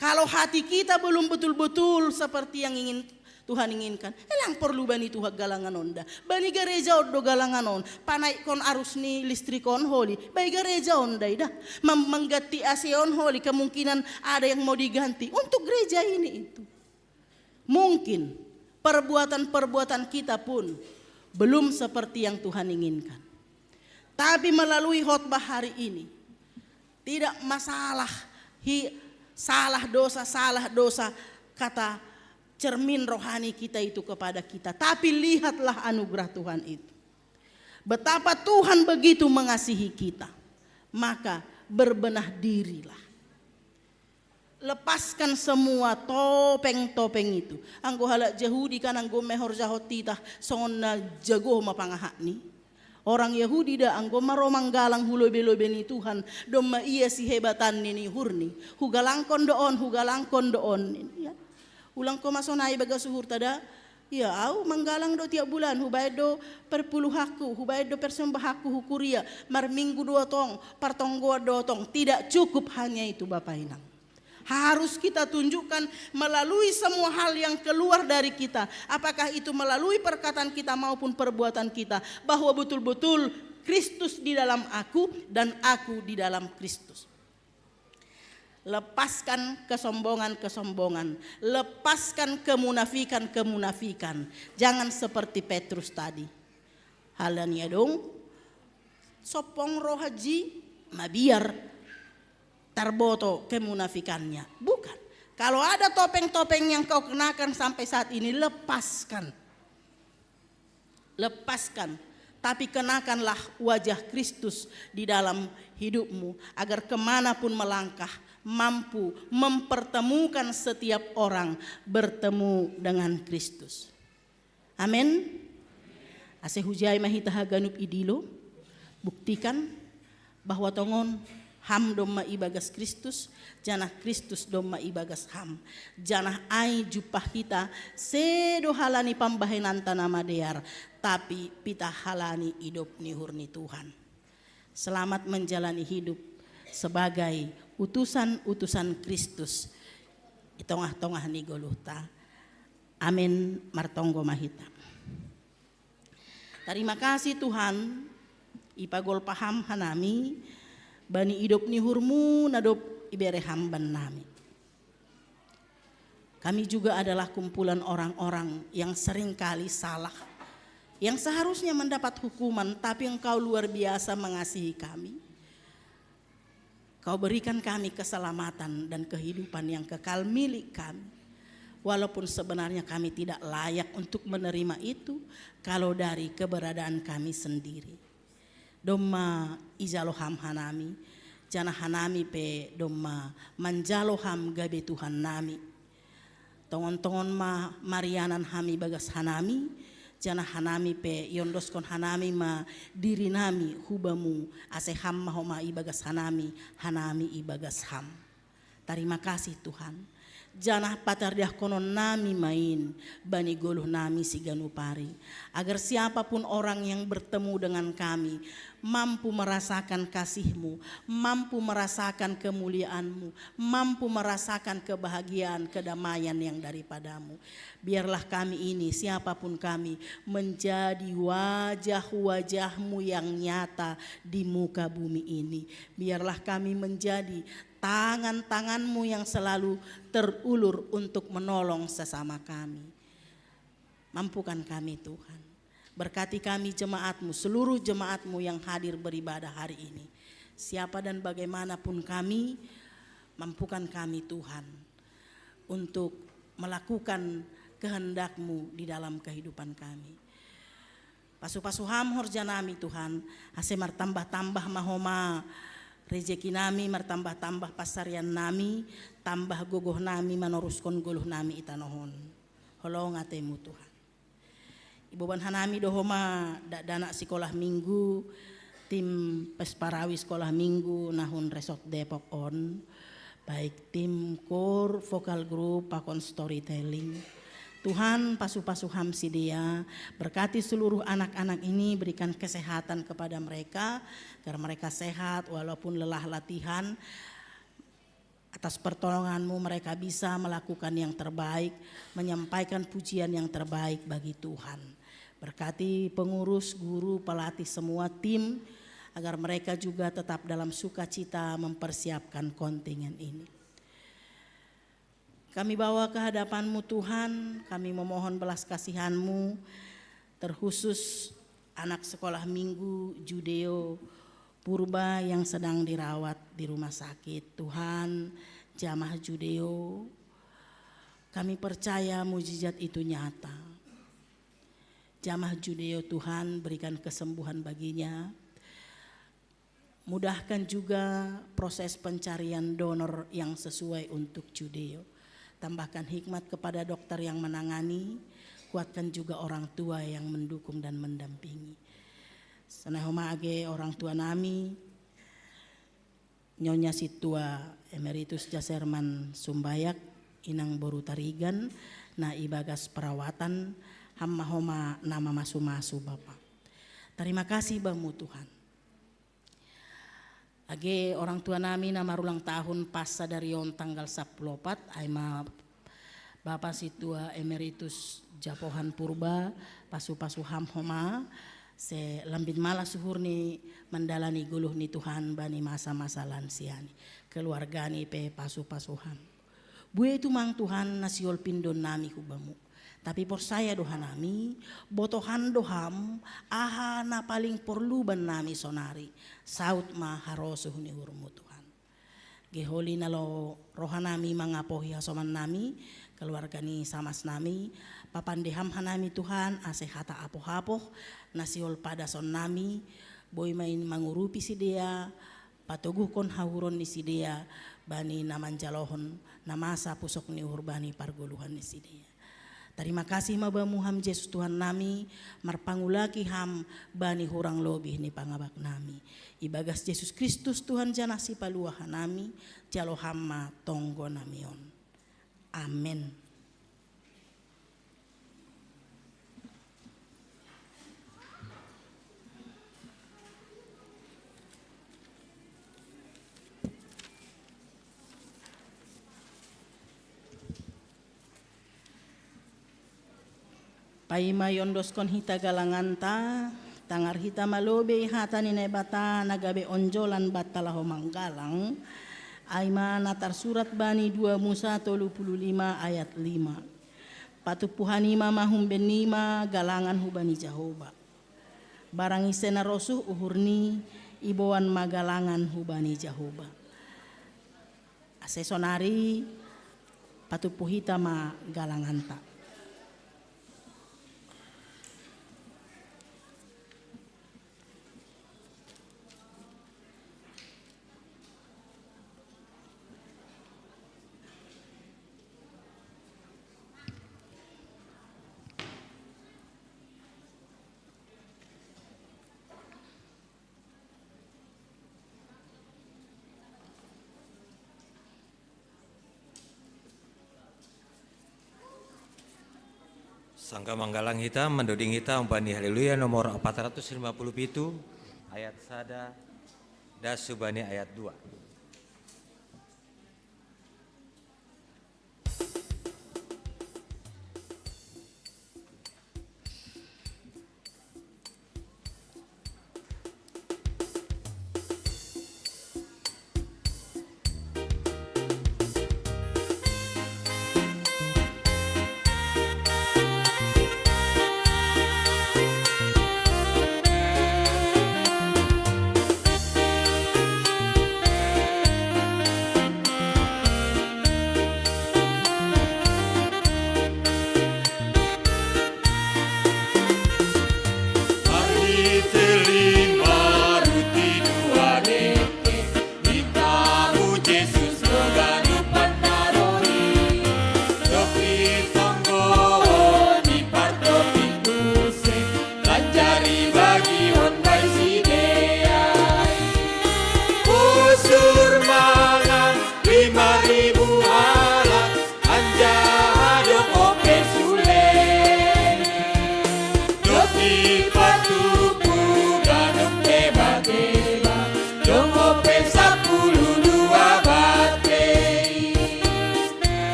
Kalau hati kita belum betul-betul seperti yang ingin Tuhan inginkan, elang perlu bani Tuhan galangan onda. Bani gereja odo galangan on, panai kon arus ni listrik on holi, bani gereja onda dah. Mengganti AC on holi, kemungkinan ada yang mau diganti untuk gereja ini itu. Mungkin perbuatan-perbuatan kita pun belum seperti yang Tuhan inginkan. Tapi melalui khotbah hari ini, tidak masalah salah dosa kata cermin rohani kita itu kepada kita. Tapi lihatlah anugerah Tuhan itu. Betapa Tuhan begitu mengasihi kita. Maka berbenah dirilah. Lepaskan semua topeng-topeng itu. Anggo halak Yahudi kan anggo mehor jahotitah sona jago mapangahak ni. Orang Yahudi dah anggo maromanggalang hulobe-lobe ni Tuhan. Doma iya si hebatan ni hurni. Hugalangkon doon. Ya. Ulang ko masonai baga suhur tada. Ya au manggalang do tiap bulan. Hubayad do perpuluh haku. Hubayad do persembah haku hukuria. Mar minggu 2 tong. Partonggoa 2 tong. Tidak cukup hanya itu Bapak Inang. Harus kita tunjukkan melalui semua hal yang keluar dari kita. Apakah itu melalui perkataan kita maupun perbuatan kita. Bahwa betul-betul Kristus di dalam aku dan aku di dalam Kristus. Lepaskan kesombongan-kesombongan. Lepaskan kemunafikan-kemunafikan. Jangan seperti Petrus tadi. Halanya dong. Sopong roh haji mabiar terboto kemunafikannya. Bukan. Kalau ada topeng-topeng yang kau kenakan sampai saat ini, lepaskan. Lepaskan. Tapi kenakanlah wajah Kristus di dalam hidupmu. Agar kemanapun melangkah, mampu mempertemukan setiap orang bertemu dengan Kristus. Amin. Ase hujai mahita haganup idilo. Buktikan bahwa tongon ham domma ibagas Kristus, janah Kristus domma ibagas ham. Janah ai jupah kita sedo halani pambahenan tanama dear, tapi pita halani hidup nihurni Tuhan. Selamat menjalani hidup sebagai utusan-utusan Kristus di tengah-tengah ni Golgota. Amin martonggo mahita. Terima kasih Tuhan, ipagol paham hanami. Bani hidup ni hurmu nadop ibere hamban nami. Kami juga adalah kumpulan orang-orang yang seringkali salah. Yang seharusnya mendapat hukuman, tapi Engkau luar biasa mengasihi kami. Kau berikan kami keselamatan dan kehidupan yang kekal milik kami. Walaupun sebenarnya kami tidak layak untuk menerima itu kalau dari keberadaan kami sendiri. Domma ijaloham hanami, jana hanami pe domma manjaloham gabe Tuhan nami. Tongon-tongon ma marianan hami bagas hanami, jana hanami pe yondoskon hanami ma diri nami hubamu ase ham mahoma ibagas hanami ibagas ham. Terima kasih Tuhan. Janah patardiah konon nami main bani goluh nami si ganupari. Agar siapapun orang yang bertemu dengan kami mampu merasakan kasih-Mu, mampu merasakan kemuliaan-Mu, mampu merasakan kebahagiaan, kedamaian yang daripadamu. Biarlah kami ini, siapapun kami, menjadi wajah-wajah-Mu yang nyata di muka bumi ini. Biarlah kami menjadi tangan-tangan-Mu yang selalu terulur untuk menolong sesama kami. Mampukan kami Tuhan. Berkati kami jemaat-Mu, seluruh jemaat-Mu yang hadir beribadah hari ini. Siapa dan bagaimanapun kami, mampukan kami Tuhan untuk melakukan kehendak-Mu di dalam kehidupan kami. Pasu-pasu ham horjanami Tuhan, ase martambah-tambah mahoma rezeki nami, martambah-tambah pasarian nami, tambah gogoh nami manoruskan goluh nami itanohon. Holong atemu Tuhan. Ibu ban hanami dohoma dana sekolah minggu, tim Pesparawi sekolah minggu nahun Resort Depok on, baik tim kor, vokal group, pakon storytelling. Tuhan pasu-pasu hamsi dia, berkati seluruh anak-anak ini, berikan kesehatan kepada mereka, agar mereka sehat walaupun lelah latihan. Atas pertolongan-Mu mereka bisa melakukan yang terbaik, menyampaikan pujian yang terbaik bagi Tuhan. Berkati pengurus, guru, pelatih semua tim, agar mereka juga tetap dalam sukacita mempersiapkan kontingen ini. Kami bawa ke hadapan-Mu Tuhan, kami memohon belas kasihan-Mu, terkhusus anak sekolah minggu Judeo Purba yang sedang dirawat di rumah sakit. Tuhan, jamaah Judeo, kami percaya mujizat itu nyata. Jamaah Judeo Tuhan berikan kesembuhan baginya. Mudahkan juga proses pencarian donor yang sesuai untuk Judeo. Tambahkan hikmat kepada dokter yang menangani, kuatkan juga orang tua yang mendukung dan mendampingi. Sanahoma age orang tua nami, Nyonya Situa Emeritus Jaserman Sumbayak, Inang Boru Tarigan, na ibagas perawatan, hamma homa nama masu-masu Bapak. Terima kasih bamu Tuhan. Age orang tua nami nama ulang tahun pas sadarion tanggal 14 aima Bapak Situa Emeritus Japohan Purba pasu-pasu hamhoma se lambin mala suhur ni mendalani guluh ni Tuhan bani masa-masa lansiani keluargani pe pasu-pasu ham. Bue itu mang Tuhan nasiol pindon nami hubamu. Tapi por saya doha nami, botohan doham, aha na paling perlu ban nami sonari, saut ma harosuh ni hurmu Tuhan. Geholi nalo roha nami mangapohi hasoman nami, keluarga ni samas nami, papandeham hanami Tuhan, asehata apoh-apoh, nasiol pada son nami, boy main mangurupi si dia, patoguh kon hauron ni si dia, bani naman jalohon, namasa pusok ni urbani parguluhan ni si dia. Terima kasih mabamu ham Yesus Tuhan nami, marpangulaki ham bani hurang lobih ni pangabak nami. Ibagas Yesus Kristus Tuhan jana si paluahan nami, jalo hamma tonggo namion. Amin. Paima yondoskon hita galanganta, tangar hita malobe hata ni nebata nagabe onjolan batalaho manggalang. Aima natar surat bani 2 Musa 35 ayat 5. Patupuhanima mahum benima galangan hubani Jahoba. Barang isena rosuh uhurni iboan magalangan hubani Jahoba. Asesonari patupuhita ma galanganta. Sangka Manggalang Hitam, Mendoding Hitam, Bani Haleluya nomor 457 ayat sada das subani ayat 2.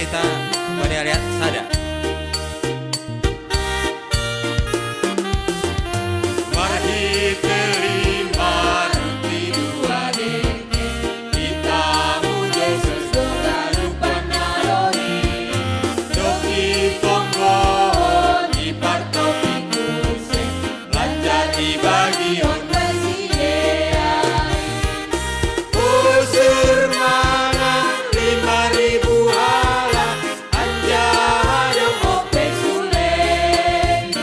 hita bani aliat sada. Marhite lima ruti dua deke, itamu Yesus dogarupan nalori, doki tonggo di partopi kuse, lancar dibagi on presidean. Usur mangan 5.000 hala, anjah dong ope suleni,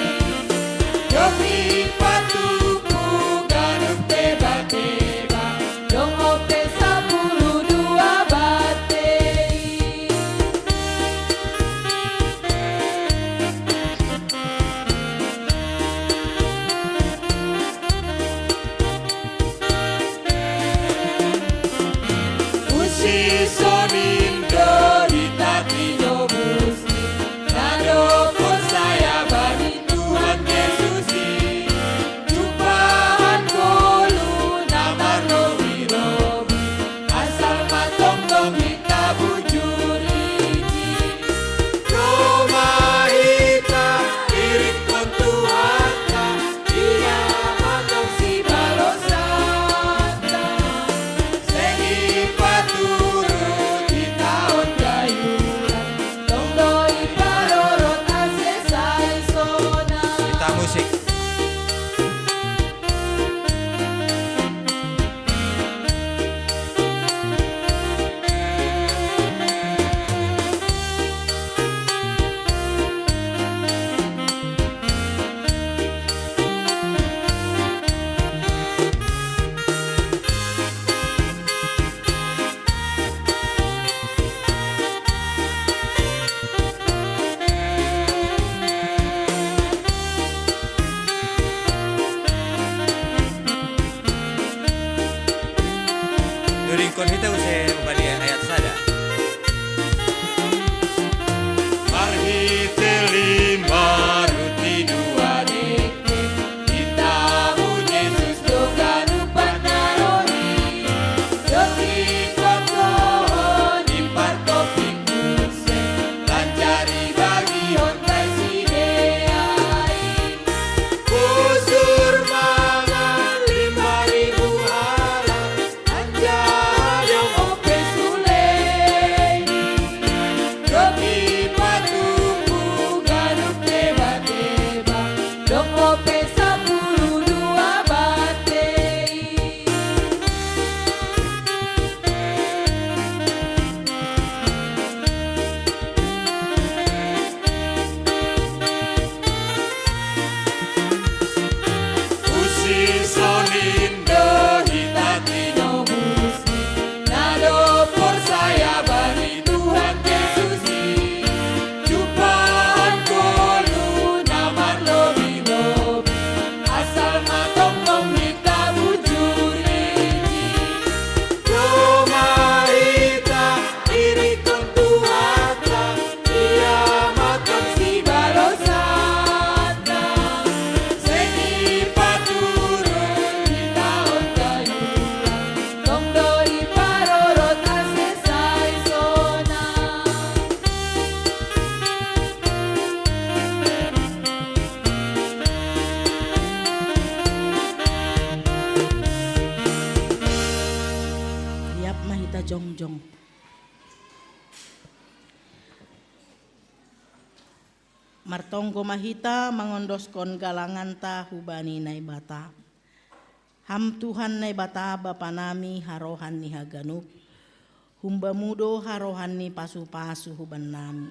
doki patuku ganup teba-teba, dong ope 10 bateri. Usi sonindo hitatino musti, nado por saya bagi Tuhan Yesusi, jumpahan kolu namar lobi-lobi, asal matong-tong hita bujuri. Roma hita irit kon Tuhanta, iya matong si balosata. Segi paturut di tahun gayuran, tongdoi parorot asesai sona. Kita musik. Nuringkon hita use bani ayat sada. Marhite lima ruti dua deke, itamu Yesus dogarupan nalori, doki tonggo di partopi kuse, lancar dibagi on presidean. Usur mangan 5.000 hala, anjah dong ope suleni, doki patuku ganup teba-teba, dong ope 10 bateri. Usi sonindo hitatino musti, nado por saya bagi Tuhan Yesusi, jumpahan kolu namar lobi-lobi, asal matong-tong hita bujuri. Roma hita irit kon Tuhanta, iya matong si balosata. Segi paturut di tahun gayuran, tongdoi parorot asesai sona. Liap mahita jongjong. Martonggo mahita mangondoskon galangan ta hubani nai bata. Ham Tuhan nai bata bapa nami harohan ni haganup. Humba mudo harohan ni pasu-pasu huban nami.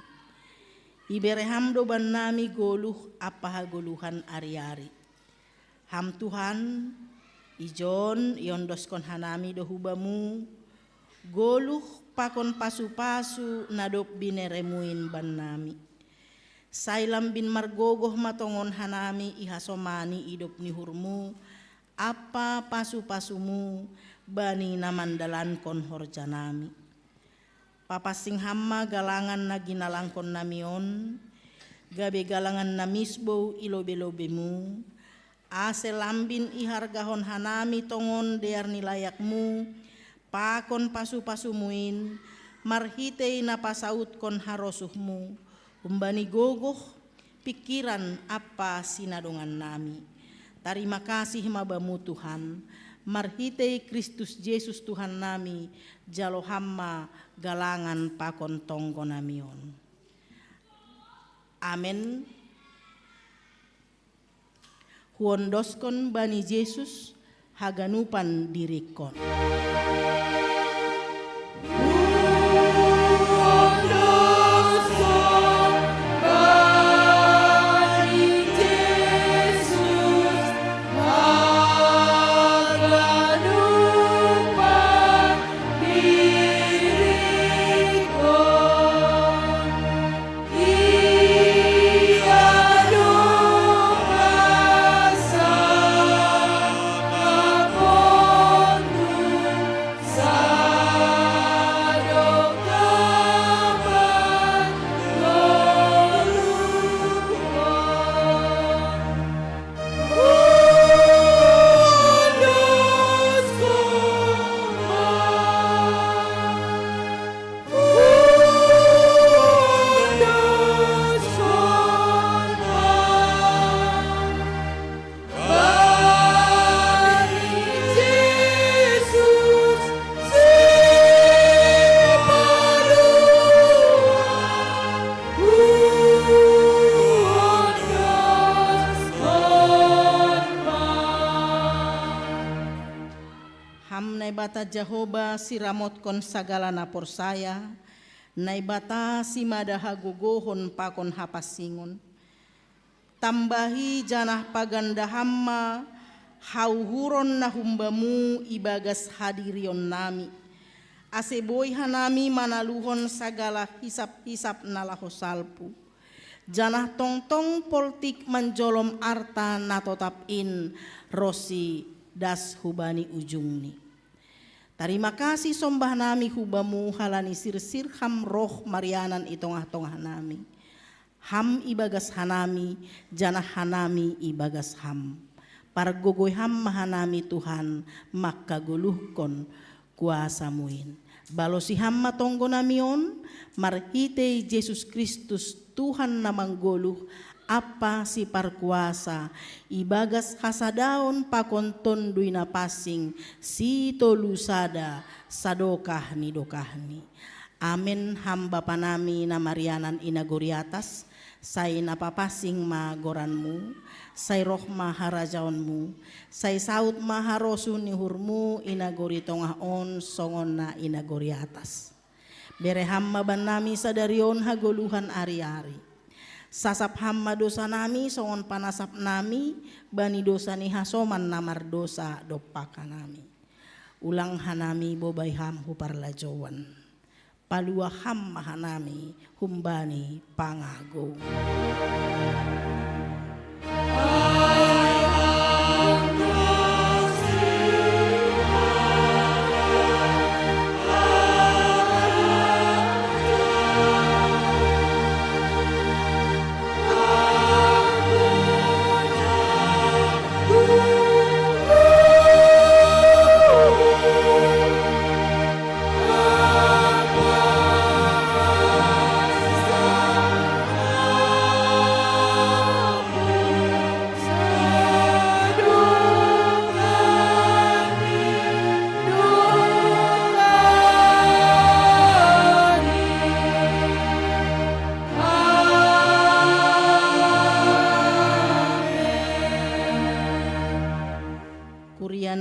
Ibere hamdo ban nami goluh apa hagoluhan ari-ari. Ham Tuhan ijon yondoskon hanami do hubamu. Goluh pakon pasu-pasu nadop bineremuin ban nami. Sailam bin margogoh matongon hanami ihasomani idop ni hurmu, apa pasu-pasumu bani namandalan kon horjanami. Papasing hamma galangan na ginalangkon namion, gabe galangan na misbo ilobe-lobemu, ase lambin ihargahon hanami tongon dear nilayakmu, pakon pasu-pasumuin, marhitei napasaut kon harosuhmu, umbani gogoh pikiran apa sinadongan nami. Terima kasih mabamu Tuhan, marhitei Kristus Yesus Tuhan nami, jalo hamma galangan pakon tonggo namion. Amen. Huondoskon bani Yesus haganupan dirikon. Bata Jehovah siramot kon sagala napor saya, nai bata si madaha gogohon pakon hapasingon. Tambahi janah paganda hamma, hauhuron na humbamu ibagas hadirion nami. Aseboy hanami manaluhon sagala hisap-hisap nalahosalpu. Janah tongtong politik manjolom arta natotapin rosi das hubani ujungni. Terima kasih sombah nami hubamu halani sirsir ham roh marianan itongah-tongah nami. Ham ibagas hanami, janah hanami ibagas ham. Pargogoy ham mahanami Tuhan, maka guluhkon kuasa muin. Balosi ham matonggo namion, marhitei Yesus Kristus Tuhan namang goluh, apa si parkuasa ibagas hasadaon pakonton duina pasing si tolusada sadokahni dokahni. Amin. Hamba panami na marianan inagori atas say napapasing magoranmu, say roh maharajaonmu, say saut maharosu nihurmu inagori tongaon songon na inagori atas. Bere hamba banami sadarion hagoluhan ari-ari. Sasap hamma dosa nami songon panasap nami bani dosa ni hasoman namar dosa dopaka nami. Ulang hanami bobay ham huparlajowan. Palua hamma hanami humbani pangago.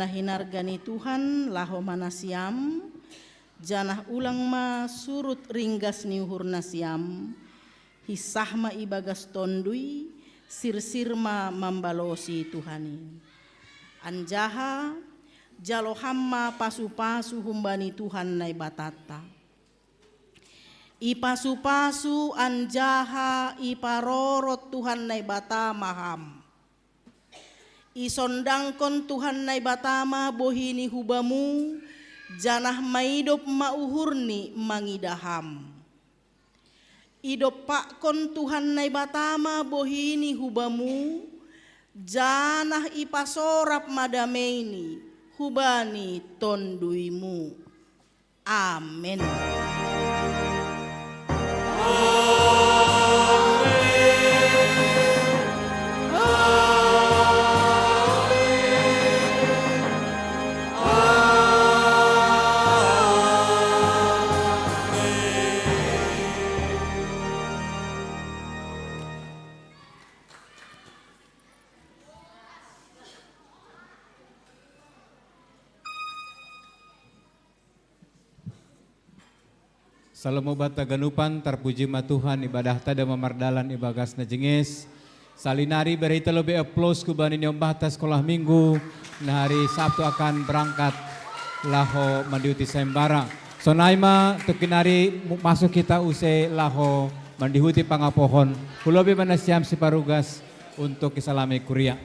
Hinargani Tuhan laho manasiam, janah ulang ma surut ringgas niuhurna siam, hisah ma ibagas tondui, sirsir ma mambalosi Tuhanin. Anjaha jalo hamma pasu-pasu humbani Tuhan nai batata. Ipasu-pasu anjaha iparorot Tuhan nai bata maham. Isondangkon Tuhan nai batama bohini hubamu, janah maidop mauhurni mangidaham. Idop pakon Tuhan nai batama bohini hubamu, janah ipasorap madameini hubani tonduimu. Amin. Salamu bata ganupan terpuji ma Tuhan ibadah tada memardalan ibagas na jengis. Salinari berita lebih aplaus ku bani nyombah sekolah minggu na hari Sabtu akan berangkat laho mandiuti sayembara. Sonaima tukinari masuk kita usai laho mandihuti pangapohon. Kulobi manasiam si parugas untuk kisalami kuria.